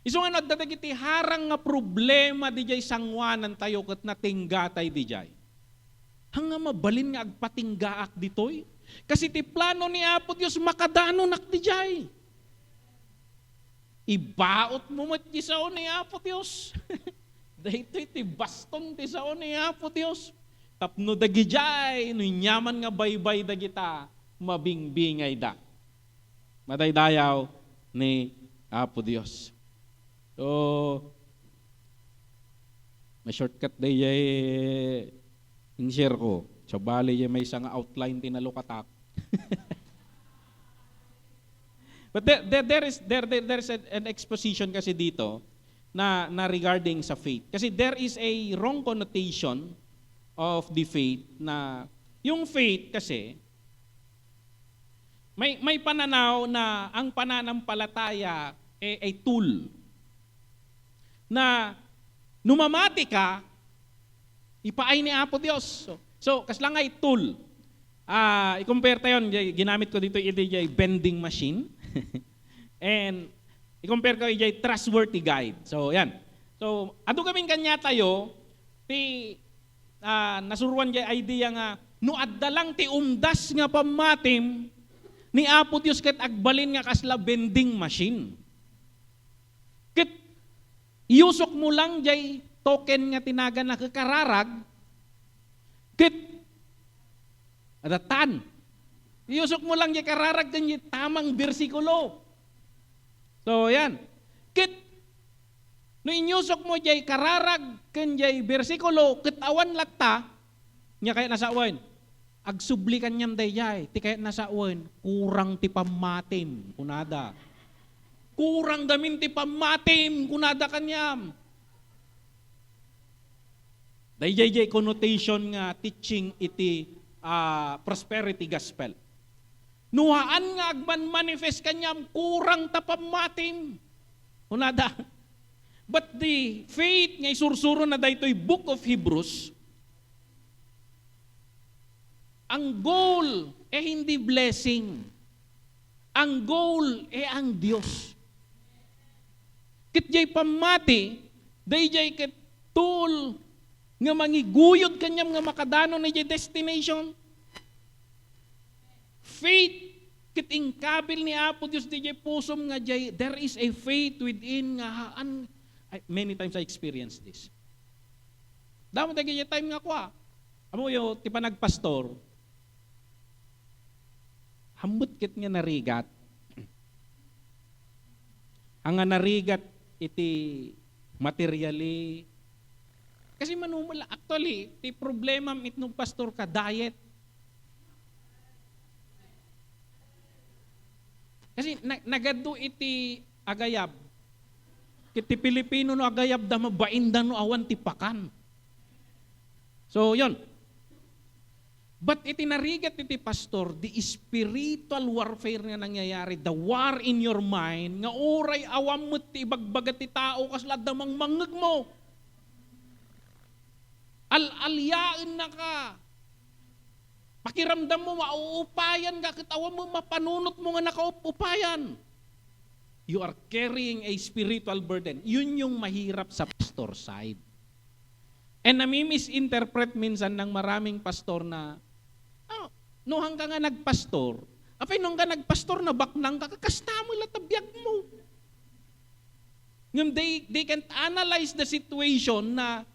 Iso nga nagdadagiti harang nga problema di jay sangwanan tayo kat natinggatay di jay. Hanga mabalin nga agpatinggaak ditoy. Kasi ti plano ni Apo Diyos makadano nak di jay. Ibaot mo mat di sao ni Apo Diyos. Dahito iti baston ti sao ni Apo Diyos. Tapno dagi jay, no nyaman nga baybay dagita, mabingbingay da. Madaydayaw ni Apo Diyos. So, ma-shortcut day in-share ko. So, bali may isang outline tinalukatak. But there is an exposition kasi dito na regarding sa faith. Kasi there is a wrong connotation of the faith na yung faith kasi may pananaw na ang pananampalataya ay tool na numamati ka ipaay ni Apo Diyos. So kaslang ay tool. I-compare tayo, ginamit ko dito yung bending machine. And i-compare ko yung trustworthy guide. So yan. So ato kaming kanya tayo, nasuruan yung idea nga, no addalang ti umdas nga pamatim, ni Apo Diyos ket agbalin nga kasla bending machine. Ket iusok mo lang jay token nga tinaga na kakararag, ket adatan. Iusok mo lang jay kararag kanyi tamang bersikulo. So yan. Ket no inyusok mo jay kararag kanjay bersikulo, ket awan latta nya kaya nasa awan. Agsubli kanyam dayjay, ti kaya nasa awan, kurang ti pamatim kunada. Kurang damin ti pamatim kunada kanyam. Dayjay connotation nga teaching iti prosperity gospel. Nuhaan nga agman manifest kanyam kurang tapamatim. Kunada. But the faith nga isursuro na daytoy Book of Hebrews, ang goal hindi blessing. Ang goal ang Dios. Kit jay pamati, day jay ket tool nga mangiguyod kanyam nga makadano na jay destination. Faith kit ingkabil ni Apo Dios di jay pusom nga jay, there is a faith within nga many times I experienced this. Damo tayo jay time nga kwa. Amo yo ti pa nagpastor. Hambut kit nga narigat. Ang nga narigat iti materially. Kasi manumula, actually, ti problema itnong pastor ka, diet. Kasi nagado iti agayab. Kiti Pilipino no agayab da mabaindan no awan ti pakan. So, yon. But itinarigat iti pastor, the spiritual warfare nga nangyayari, the war in your mind, nga oray awam mo ti ibagbagat ti tao kasla damang mangeg mo. Al-alyain na ka. Pakiramdam mo, mauupayan ka, kitawa mo, mapanunot mo nga nakaupupayan. You are carrying a spiritual burden. Yun yung mahirap sa pastor side. And nami-misinterpret minsan ng maraming pastor na, no hanggang nga nagpastor, apay nung ka nagpastor na baknang ka, kakasta mo latabiyag mo. Ngayon, they can't analyze the situation na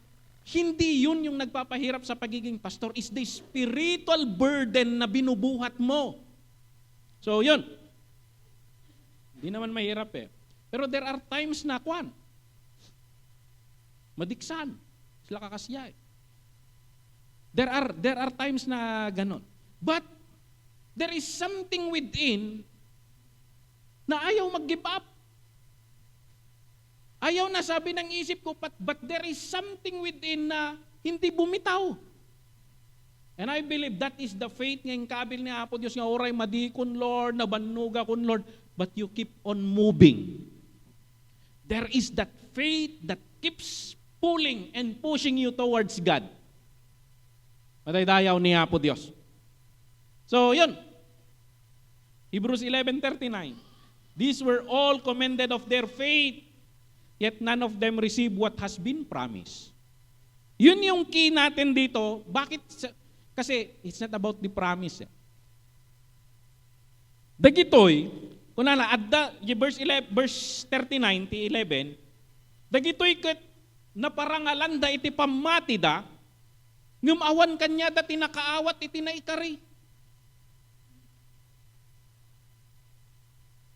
hindi yun yung nagpapahirap sa pagiging pastor, is the spiritual burden na binubuhat mo. So, yun. Hindi naman mahirap Pero there are times na madiksan. Sila kakasya There are times na ganon. But, there is something within na ayaw mag-give up. Ayaw na sabi ng isip ko, but there is something within na hindi bumitaw. And I believe that is the faith ngayong kabil ni Apo Diyos nga oray madikon Lord, nabanuga kun Lord, but you keep on moving. There is that faith that keeps pulling and pushing you towards God. Mataydayaw ni Apo Diyos. So, yun. Hebrews 11:39. These were all commended of their faith, yet none of them received what has been promised. Yun yung key natin dito. Bakit? Kasi it's not about the promise. Dagitoy, kunana, adda, verse 39, ti 11, dagitoy ket naparangalan da iti pamati da, ngumawan kanya da tinakaawat iti naikari.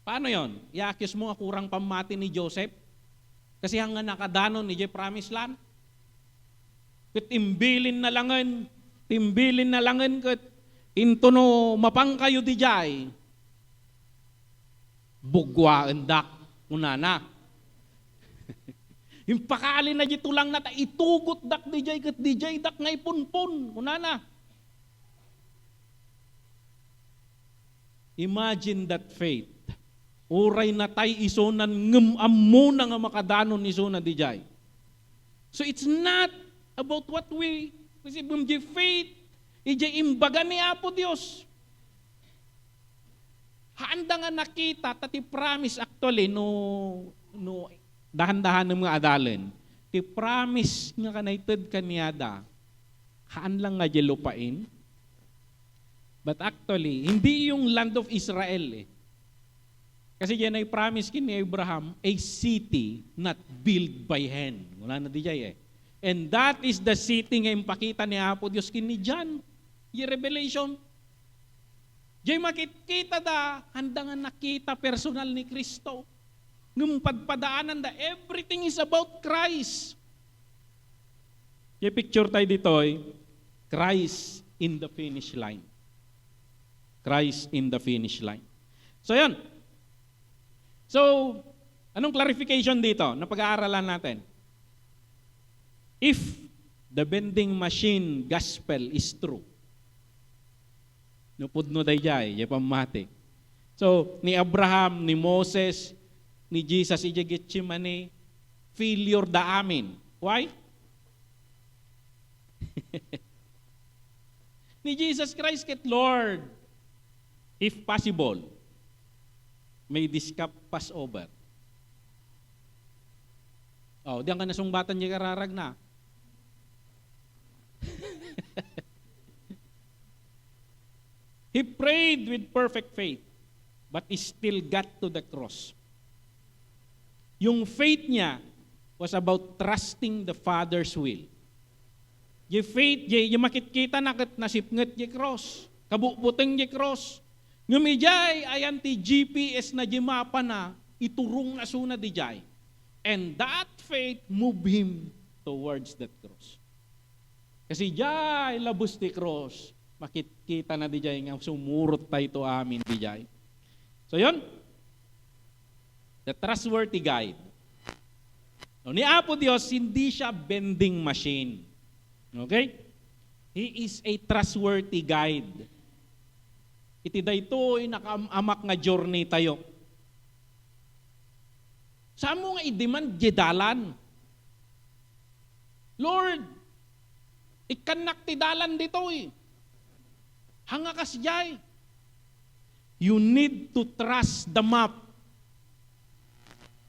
Paano yon? Iakis mo nga kurang pamati ni Joseph? Kasi hanga nakadanon ni promised land. Ket timbilin na langan ket intuno mapang kayo di jay. Bugwa endak unana. Yung pakali na dito lang nata itugot dak di jay ket di jay dak ngay punpun unana. Imagine that faith. Uray na tay isonan ngem mo na nga makadanon iso na di jay. So it's not about what we receive from the faith. Ijay imbaga ni Apo Dios. Haanda nga nakita tati promise actually no dahan-dahan ng mga adalen. Ti promise nga kanaited kaniada. Haan lang nga di lupain. But actually, hindi yung land of Israel Kasi yan ay promise ni Abraham, a city not built by hand. Wala na di jay And that is the city nga impakita ni Apo Diyos kini John. Yung Revelation. Jay makikita da, handa nga nakita personal ni Kristo. Nung padpadaanan da, everything is about Christ. Yung picture tayo dito Christ in the finish line. Christ in the finish line. So yan. So, anong clarification dito na pag-aaralan natin? If the vending machine gospel is true, nupod no dayjay, pamati. So, ni Abraham, ni Moses, ni Jesus, ijagitchimani, failure da amin. Why? Ni Jesus Christ ket Lord, if possible, may diskap Passover. Oh, diyan ka nasumbatan niya kararag na. He prayed with perfect faith, but he still got to the cross. Yung faith niya was about trusting the Father's will. Yung faith, yung makikita na nasipngat yung cross, kabubuteng yung cross. Ngumijay, ayan ti GPS na mapa na, iturong na suna di jay. And that faith moved him towards that cross. Kasi jay, labos ti cross, makikita na di jay nga sumurot tayo to amin di jay. So yun, the trustworthy guide. No, ni Apo Diyos, hindi siya bending machine. Okay? He is a trustworthy guide. Iti daytoy nakaamak nga journey tayo. Saan mo nga i-demand jedalan? Lord, ikanak ti dalan dito eh. Hanga kas jay. You need to trust the map.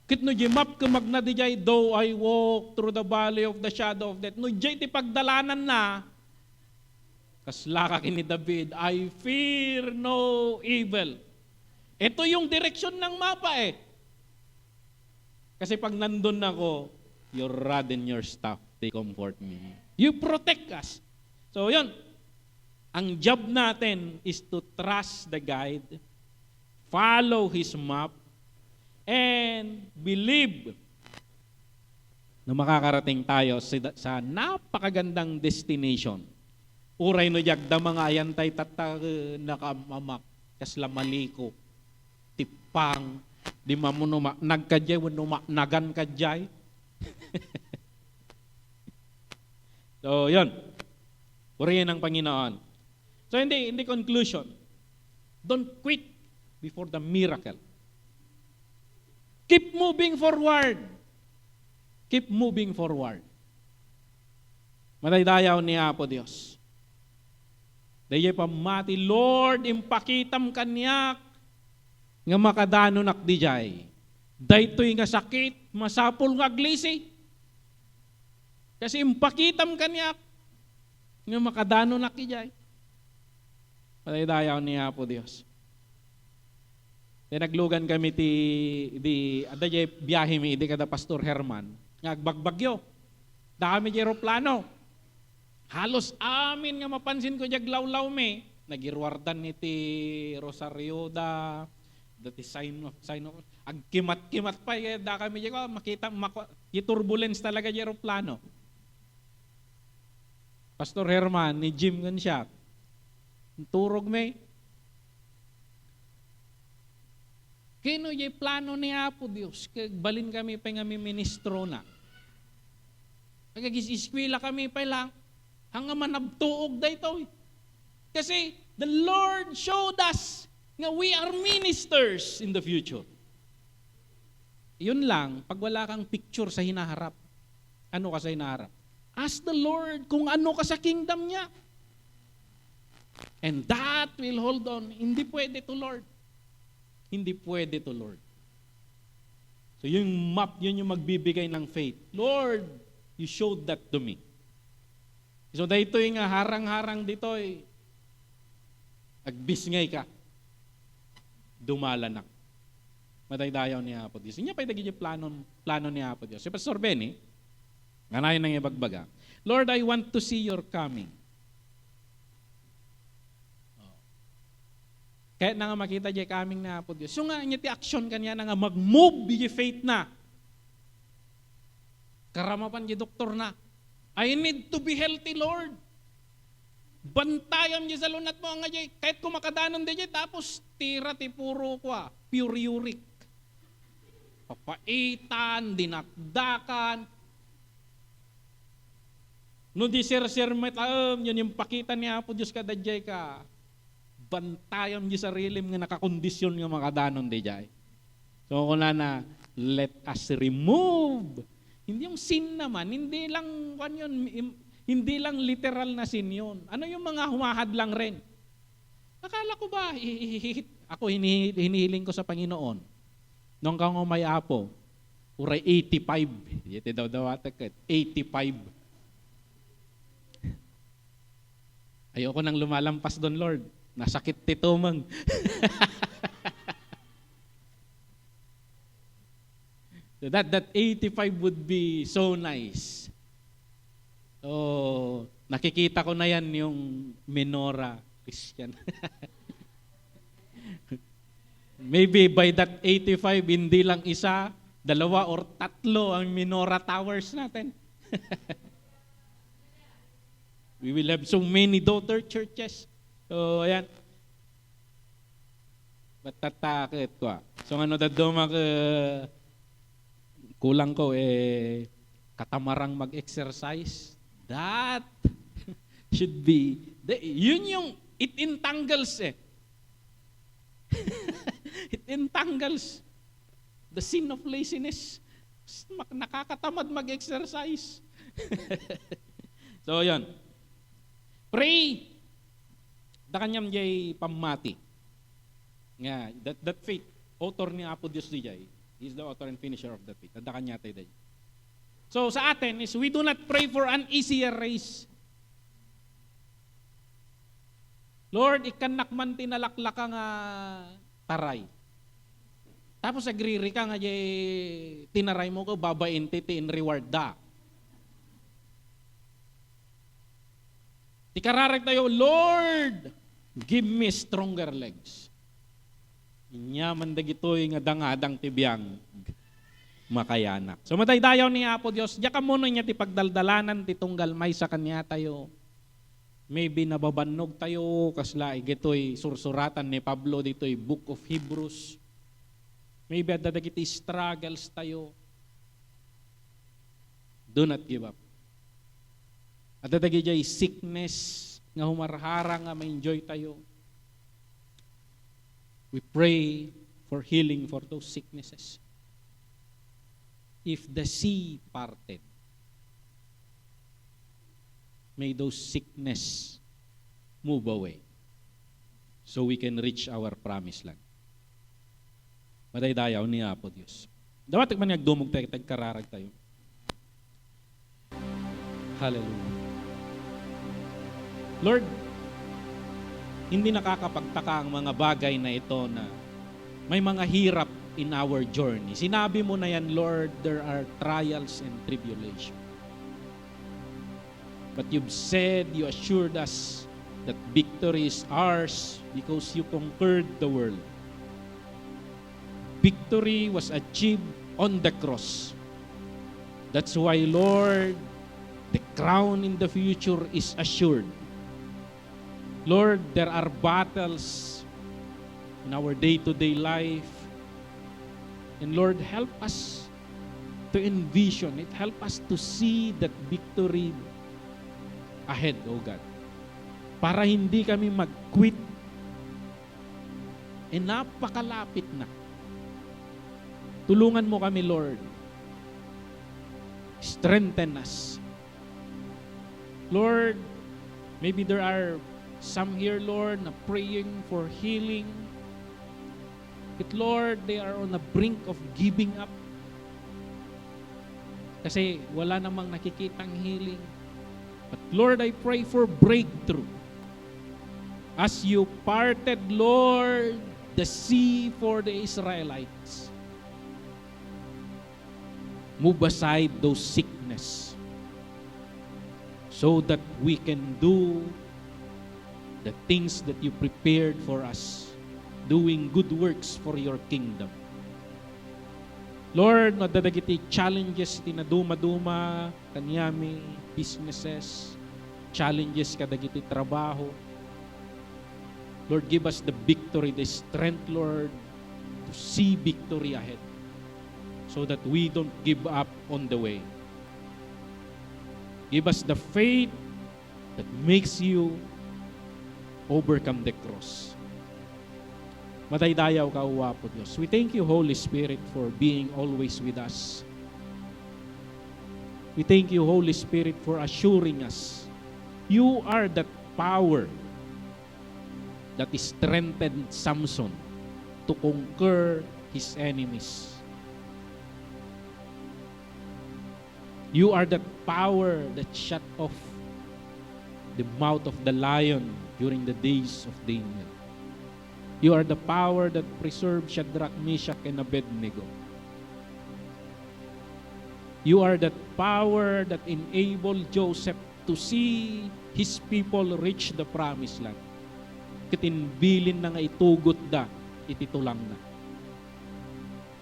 Kit no jay map ka magna di jay, though I walk through the valley of the shadow of death. No jay ti pagdalanan na, kasla ka kini David, I fear no evil. Ito yung direksyon ng mapa eh. Kasi pag nandun ako, your rod and your staff, they comfort me. You protect us. So yun, ang job natin is to trust the guide, follow his map, and believe na makakarating tayo sa napakagandang destination. Uray no jagda mga ayantay tatag nakamamak kasla maliko tipang di mamuno nagkadjay wano nagan kadjay. So yun, purihin ng Panginoon. So hindi conclusion, don't quit before the miracle. Keep moving forward. Keep moving forward. Madaydayaw ni Apo Diyos. Dayay pamati, Lord, impakitam kanyak nga makadano nakdijay. Daytoy nga sakit, masapul nga glisi. Kasi impakitam kanyak nga makadano nakdijay. Madaydayaw ni Apo Diyos. Naglugan kami di adaya biyahe mi di kada Pastor Herman nga agbagbagyo. Dami di eroplano. Halos amin nga mapansin ko jag lawlaw mi. Nagirwardan ni ti Rosario dati sign of agkimat-kimat pa da kami di ko makita turbulence talaga di eroplano. Pastor Herman ni Jim ngan siya. Turog mi. Kino yung plano ni Apo Diyos, balin kami pa nga ministro na. Kagagis-iskwila kami pa lang, hanga manabtuog da ito. Kasi the Lord showed us nga we are ministers in the future. Yun lang, pag wala kang picture sa hinaharap, ano ka sa hinaharap? Ask the Lord kung ano ka sa kingdom niya. And that will hold on. Hindi pwede to Lord. Hindi pwede to Lord. So yung map, yun yung magbibigay ng faith. Lord, you showed that to me. So dito yung harang-harang dito agbisngay ka. Dumalanak. Mataydayaw ni Apo Diyos. Inya pa yung plano ni Apo Diyos. Si Pastor Benny, nganayon ng ibagbaga, Lord, I want to see your coming. Kaya na nga makita diya kaming na Apo Diyos. So nga, niya ti action kanya na nga mag-move di faith na. Karamapan di doktor na. I need to be healthy, Lord. Bantayan di sa lunat mo nga diya. Kahit kumakadanon di diya, tapos tira ti puro kwa, pure uric. Papaitan, dinakdakan. No di sir metam, yun yung pakita ni Apo Diyos kada diya ka. Bantayan di sarili nga nakakondisyon nga makadanon di jay. So kung na let us remove. Hindi yung sin naman, hindi lang hindi lang literal na sin yun. Ano yung mga humahad lang rin? Akala ko ba, ako hinihiling ko sa Panginoon, Nung kang may apo, uray 85. Ito daw atak 85. Ayoko nang lumalampas doon, Lord. Nasakit titumang. So that 85 would be so nice. So, nakikita ko na yan yung menorah Christian. Maybe by that 85, hindi lang isa, dalawa or tatlo ang menorah towers natin. We will have so many daughter churches. So, ayan. Matatakit ko. So, ano daduma ka, kulang ko, katamarang mag-exercise. That should be, yun yung, it entangles It entangles the sin of laziness. Nakakatamad mag-exercise. So, yun. Pray. Da kanyam jay pamati. Nga, that faith, author ni Apo Diyos di jay, he's the author and finisher of that faith. Da kanya tayo day. So, sa atin is, we do not pray for an easier race. Lord, ikanak man tinalaklak ka nga taray. Tapos agriri ka nga jay tinaray mo ko, babain titi in reward da. Tikararag tayo, Lord, give me stronger legs. Inya man dagitoy nga dangadang tibiyang makayanak. So mataydayaw ni Apo Dios, diya ka muna niya ti pagdaldalanan ti tunggal may sa kanya tayo. Maybe nababannog tayo kasla igitoy sursuratan ni Pablo ditoy Book of Hebrews. Maybe at dagiti struggles tayo. Do not give up. At dagiti sickness nga humarhara nga ma-enjoy tayo. We pray for healing for those sicknesses. If the sea parted, may those sickness move away so we can reach our promised land. Madaydayaw ni Apo Diyos. Dapat man nagdumog tayo, tagkararag tayo. Hallelujah. Lord, hindi nakakapagtaka ang mga bagay na ito na may mga hirap in our journey. Sinabi mo na yan, Lord, there are trials and tribulation. But you've said, you assured us that victory is ours because you conquered the world. Victory was achieved on the cross. That's why, Lord, the crown in the future is assured. Lord, there are battles in our day-to-day life. And Lord, help us to envision it. Help us to see that victory ahead, O God. Para hindi kami mag-quit. Napakalapit na. Tulungan mo kami, Lord. Strengthen us. Lord, maybe there are some here, Lord, na praying for healing. But Lord, they are on the brink of giving up. Kasi wala namang nakikitang healing. But Lord, I pray for breakthrough. As you parted, Lord, the sea for the Israelites. Move aside those sickness so that we can do the things that you prepared for us, doing good works for your kingdom. Lord, nadadagiti challenges tinaduma-duma kanyami, businesses, challenges kadagiti trabaho. Lord, give us the victory, the strength, Lord, to see victory ahead so that we don't give up on the way. Give us the faith that makes you overcome the cross. Mataydayaw ka, uwa po Diyos. We thank you, Holy Spirit, for being always with us. We thank you, Holy Spirit, for assuring us you are that power that strengthened Samson to conquer his enemies. You are that power that shut off the mouth of the lion during the days of Daniel. You are the power that preserved Shadrach, Meshach, and Abednego. You are that power that enabled Joseph to see his people reach the promised land. Kitinbilin na nga itugot da, ititulang na.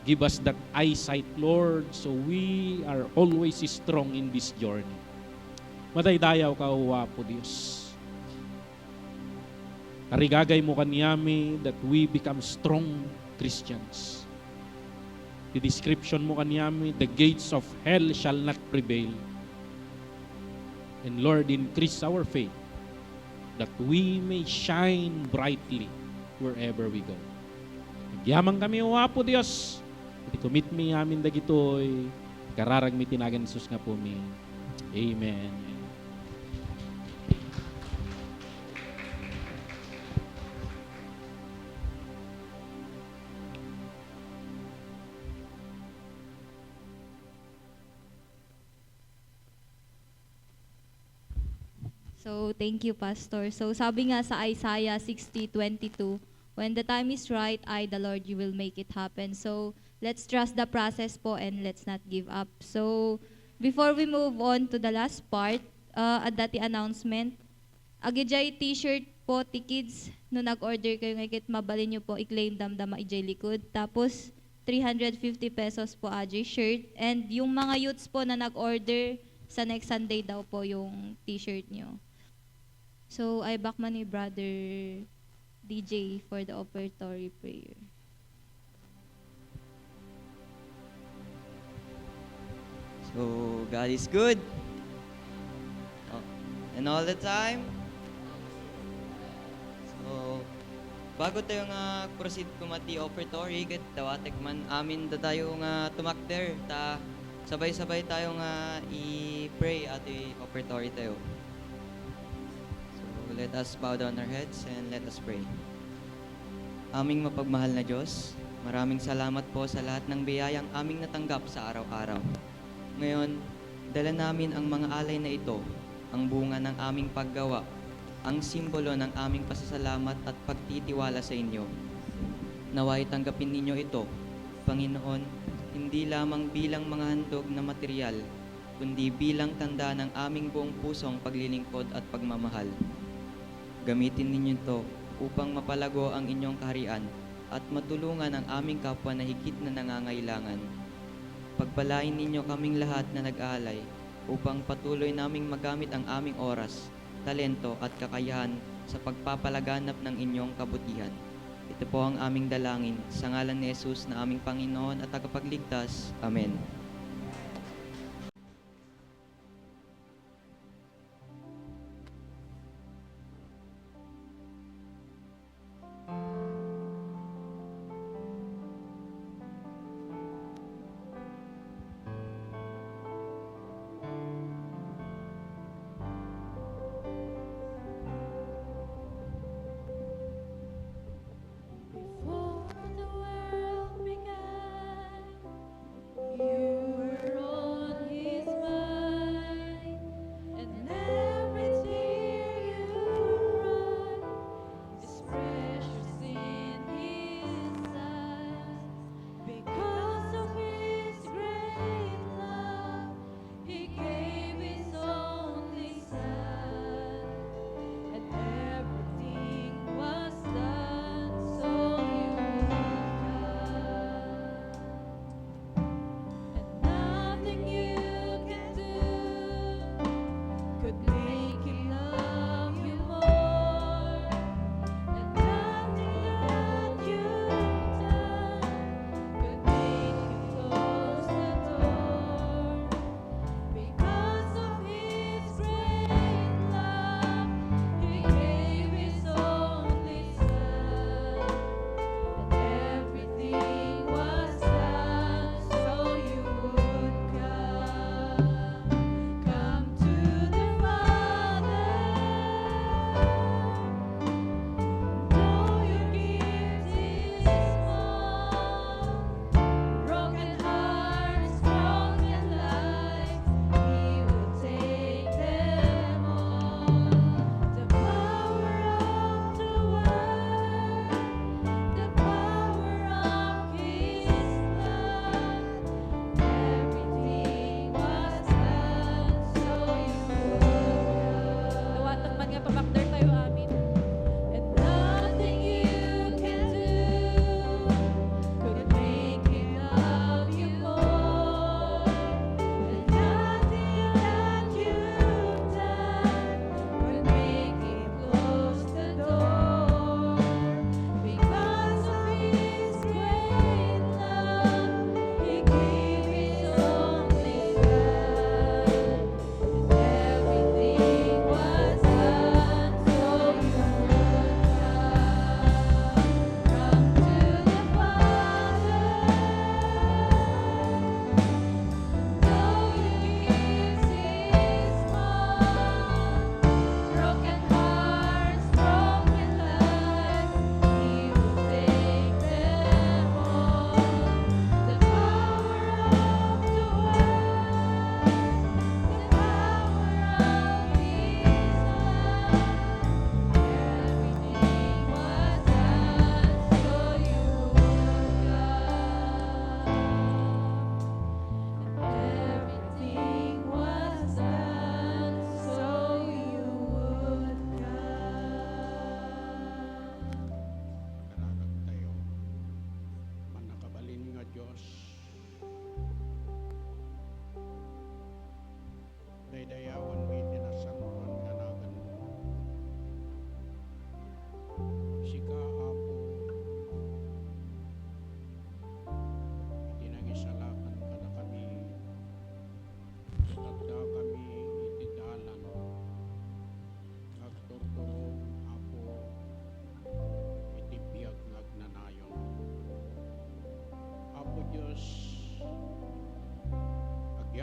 Give us that eyesight, Lord, so we are always strong in this journey. Madaydayaw ka, uwa po Diyos. Karigagay mo kaniyami that we become strong Christians. The description mo kaniyami, the gates of hell shall not prevail. And Lord, increase our faith that we may shine brightly wherever we go. Nagyamang kami, uwa po Diyos. Iti commit mi amin dagitoy, kararag mi tinagan Jesus nga po mi. Amen. So, thank you, Pastor. So, sabi nga sa Isaiah 60:22, when the time is right, I, the Lord, you will make it happen. So, let's trust the process po and let's not give up. So, before we move on to the last part, at dati announcement, agijay t-shirt po, ti kids, no nag-order kayo ngayit, mabalin nyo po, i-claim damdama ijay likod. Tapos, 350 pesos po ajay shirt. And yung mga youths po na nag-order, sa next Sunday daw po yung t-shirt nyo. So, I back man ni Brother DJ for the offertory prayer. So, God is good. Oh, and all the time. So, bago tayo nga proceed kumati offertory, kat tawatek man amin da tayo nga tumakder, ta sabay-sabay tayo nga i-pray at i-offertory tayo. So, let us bow down our heads and let us pray. Aming mapagmahal na Diyos, maraming salamat po sa lahat ng biyayang aming natanggap sa araw-araw. Ngayon, dala namin ang mga alay na ito, ang bunga ng aming paggawa, ang simbolo ng aming pasasalamat at pagtitiwala sa inyo. Naway tanggapin ninyo ito, Panginoon, hindi lamang bilang mga handog na material, kundi bilang tanda ng aming buong pusong paglilingkod at pagmamahal. Gamitin ninyo ito upang mapalago ang inyong kaharian at matulungan ang aming kapwa na higit na nangangailangan. Pagpalain ninyo kaming lahat na nag-aalay upang patuloy naming magamit ang aming oras, talento at kakayahan sa pagpapalaganap ng inyong kabutihan. Ito po ang aming dalangin sa ngalan ni Jesus na aming Panginoon at tagapagligtas. Amen. Before the world began, you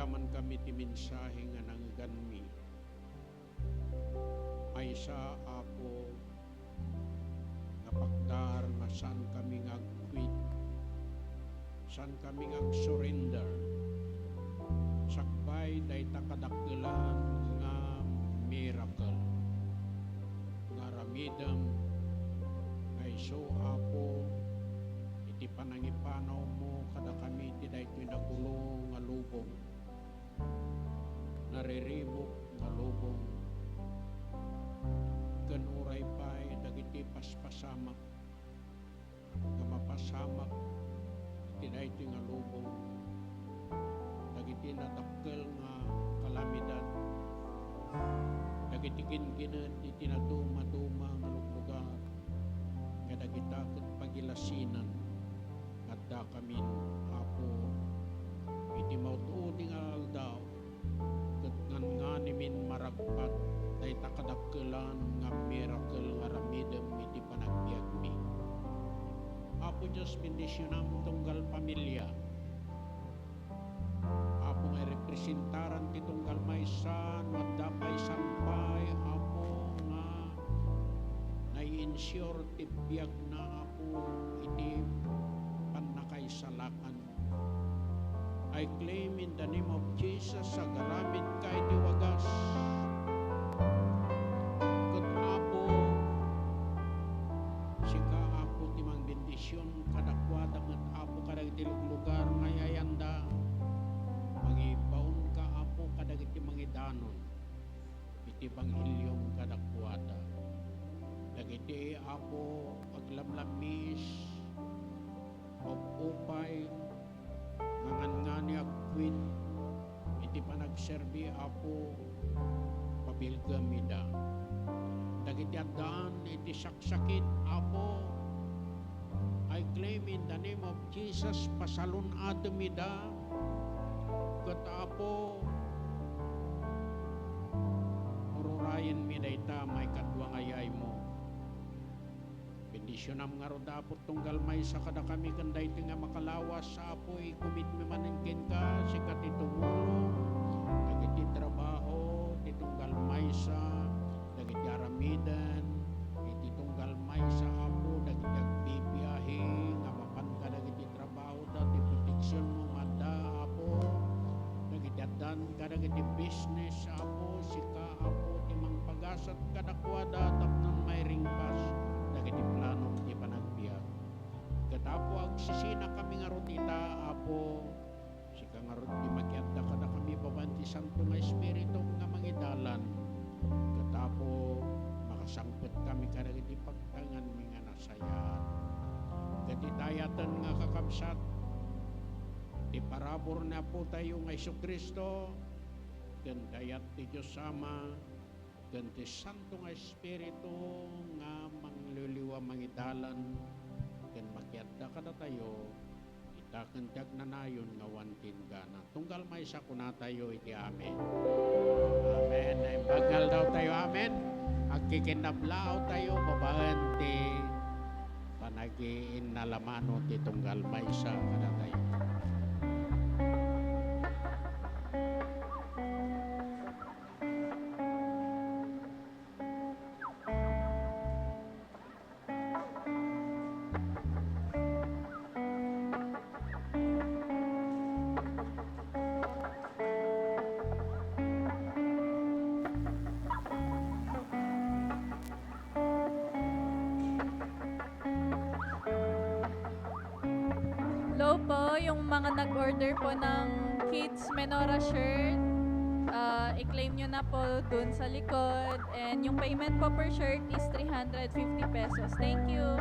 man kami ti mensahe nga nangganmi. Ay sa Apo nga pagdar nga saan kami nga quit, saan kami nga surrender. Sakbay day takadakilan nga miracle nga ramidam nga iso Apo iti panangipanaw mo kada kami ti daytoy nagulong nga lubong, nariribok nga lubong, ken uray pay dagiti paspasamak nga mapasamak iti daytoy nga lubong, dagiti nadakkel nga kalamidad, dagiti ginginan iti naduma-duma nga lugar nga dagita ket pagilasinan adda kamin Apo iti mautuudi nga aldaw ket nganimin maragpat day takadakkelan nga miracle nga ramidem iti panagbiag mi. Apo Diyos, bendisyonam tunggal pamilya. Apo nga representaran ti tunggal maysan wadda pay sampay Apo nga nai-ensure ti biag na Apo iti salakan. I claim in the name of Jesus sa garamid kay di wagas. Ket Apo, sika Apo timang bendisyon kadakwada met Apo kadagiti lugar nga yayanda. Mangibaon ka Apo kadagiti mangidanon. Iti banghelyong kadakwada. Dagiti Apo aglamlamis upay ngangani agkwit iti panagserbi Apo pabilgamida dagiti addaan iti saksakit Apo I claim in the name of Jesus pasalun ademida ket Apo ururayen mi dayta may kadwa ngayay mo. Bendisyonam nga roda Apo tunggal may sa kada kami kanday ti nga makalawas sa Apo ikumit mi manengken ka sikat itulong dagiti trabaho ti tunggal may sa dagiti aramidan iti tunggal may sa Apo dagiti agbibiyahe nga mapan ka dagiti trabaho dati proteksyon mo madda Apo dagiti addan ka dagiti business Apo sika Apo ti mangpagasat kadakwada tapnon may ringpas dagiti plano ti panagbiag. Ket Apo agsisina kami nga rotita Apo sika nga rot ti magyadda kada kami babanti Santo nga Espiritu nga mangidalan. Ket Apo makasangpet kami kadagiti pagtangan mi nga nasayaat. Ket itayatan nga kakabsat ti parabor na po tayo nga Jesucristo ken dayat ti Dios Ama ken ti Santo nga Espiritu nga mangliliwa mangidalan ken magyadda kada tayo itaken dagnanayon nga wantin gana tunggal may sa kuna tayo iti amen. Amen. Ay bagal daw tayo amen. Agkikinablaw tayo babaen ti panagiin na lamano ti tunggal may sa kada tayo. Hello po, yung mga nag-order po ng kids Menora shirt, i-claim nyo na po dun sa likod. And yung payment po per shirt is 350 pesos. Thank you.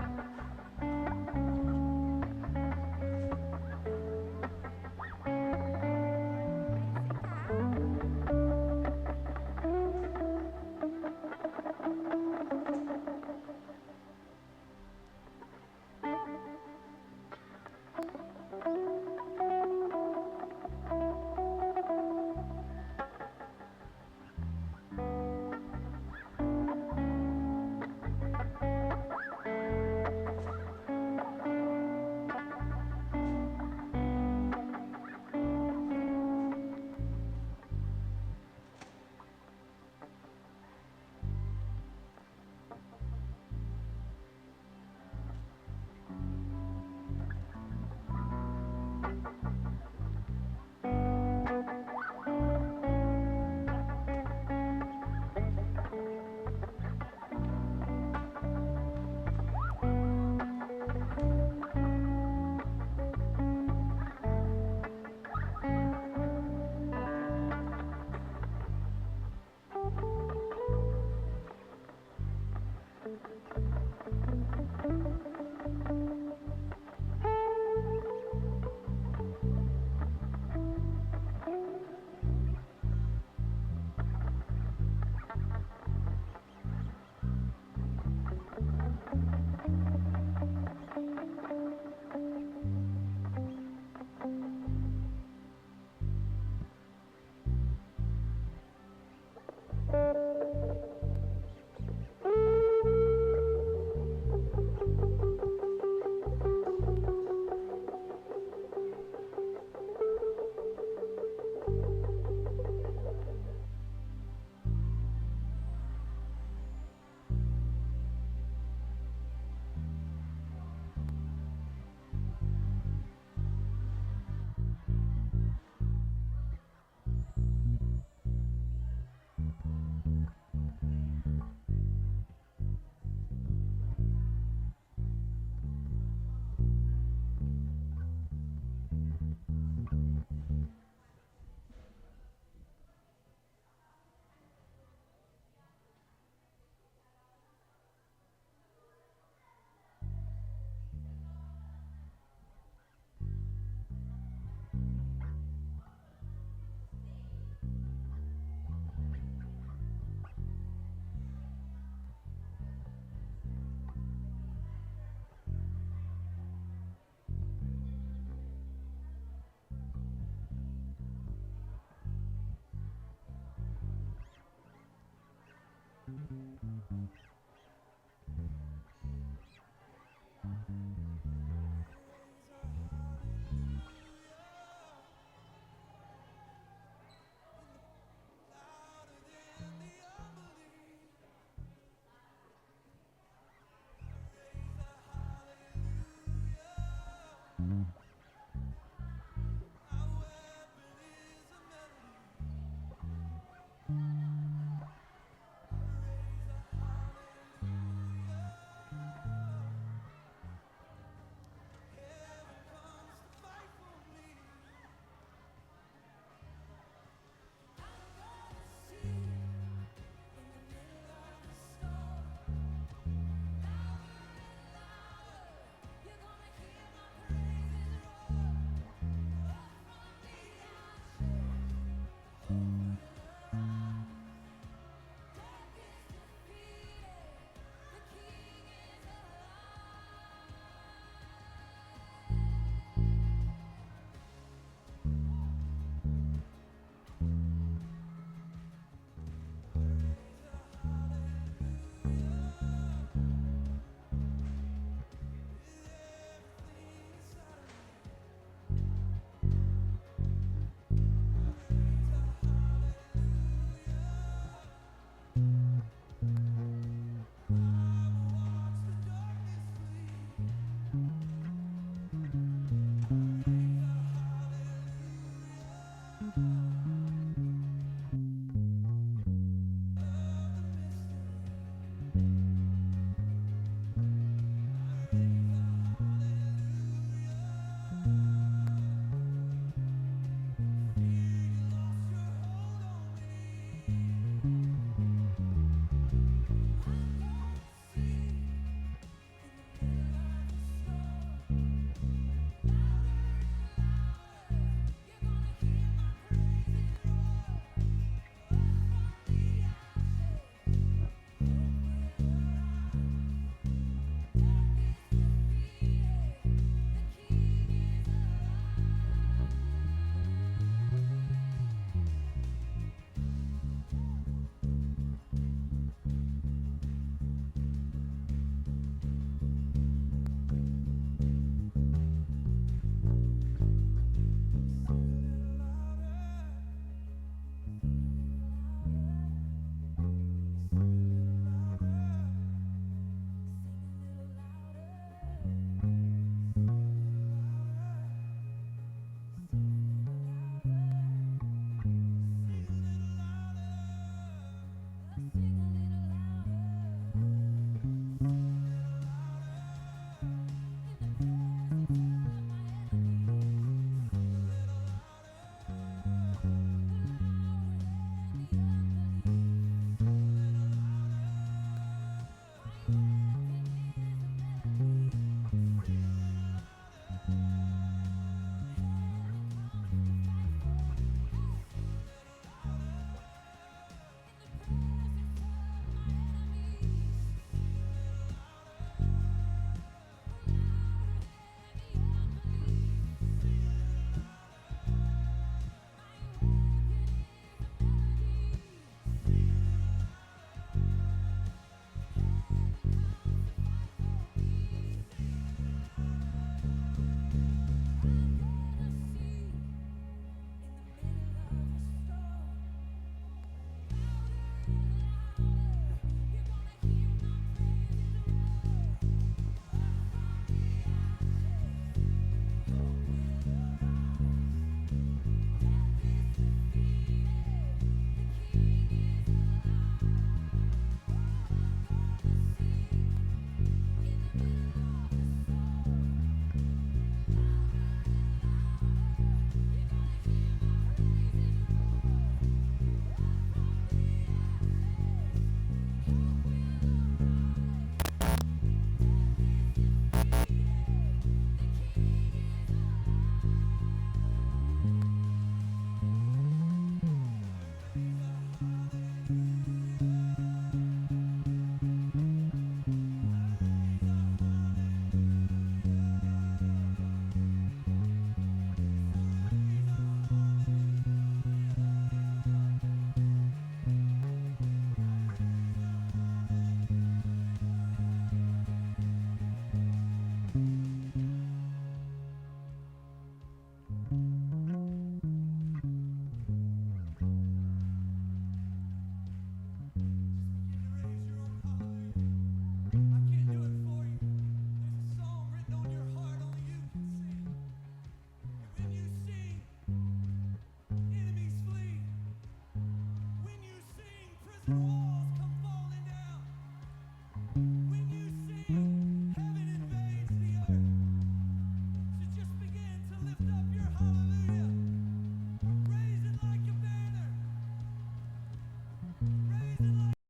You're gonna hear my praises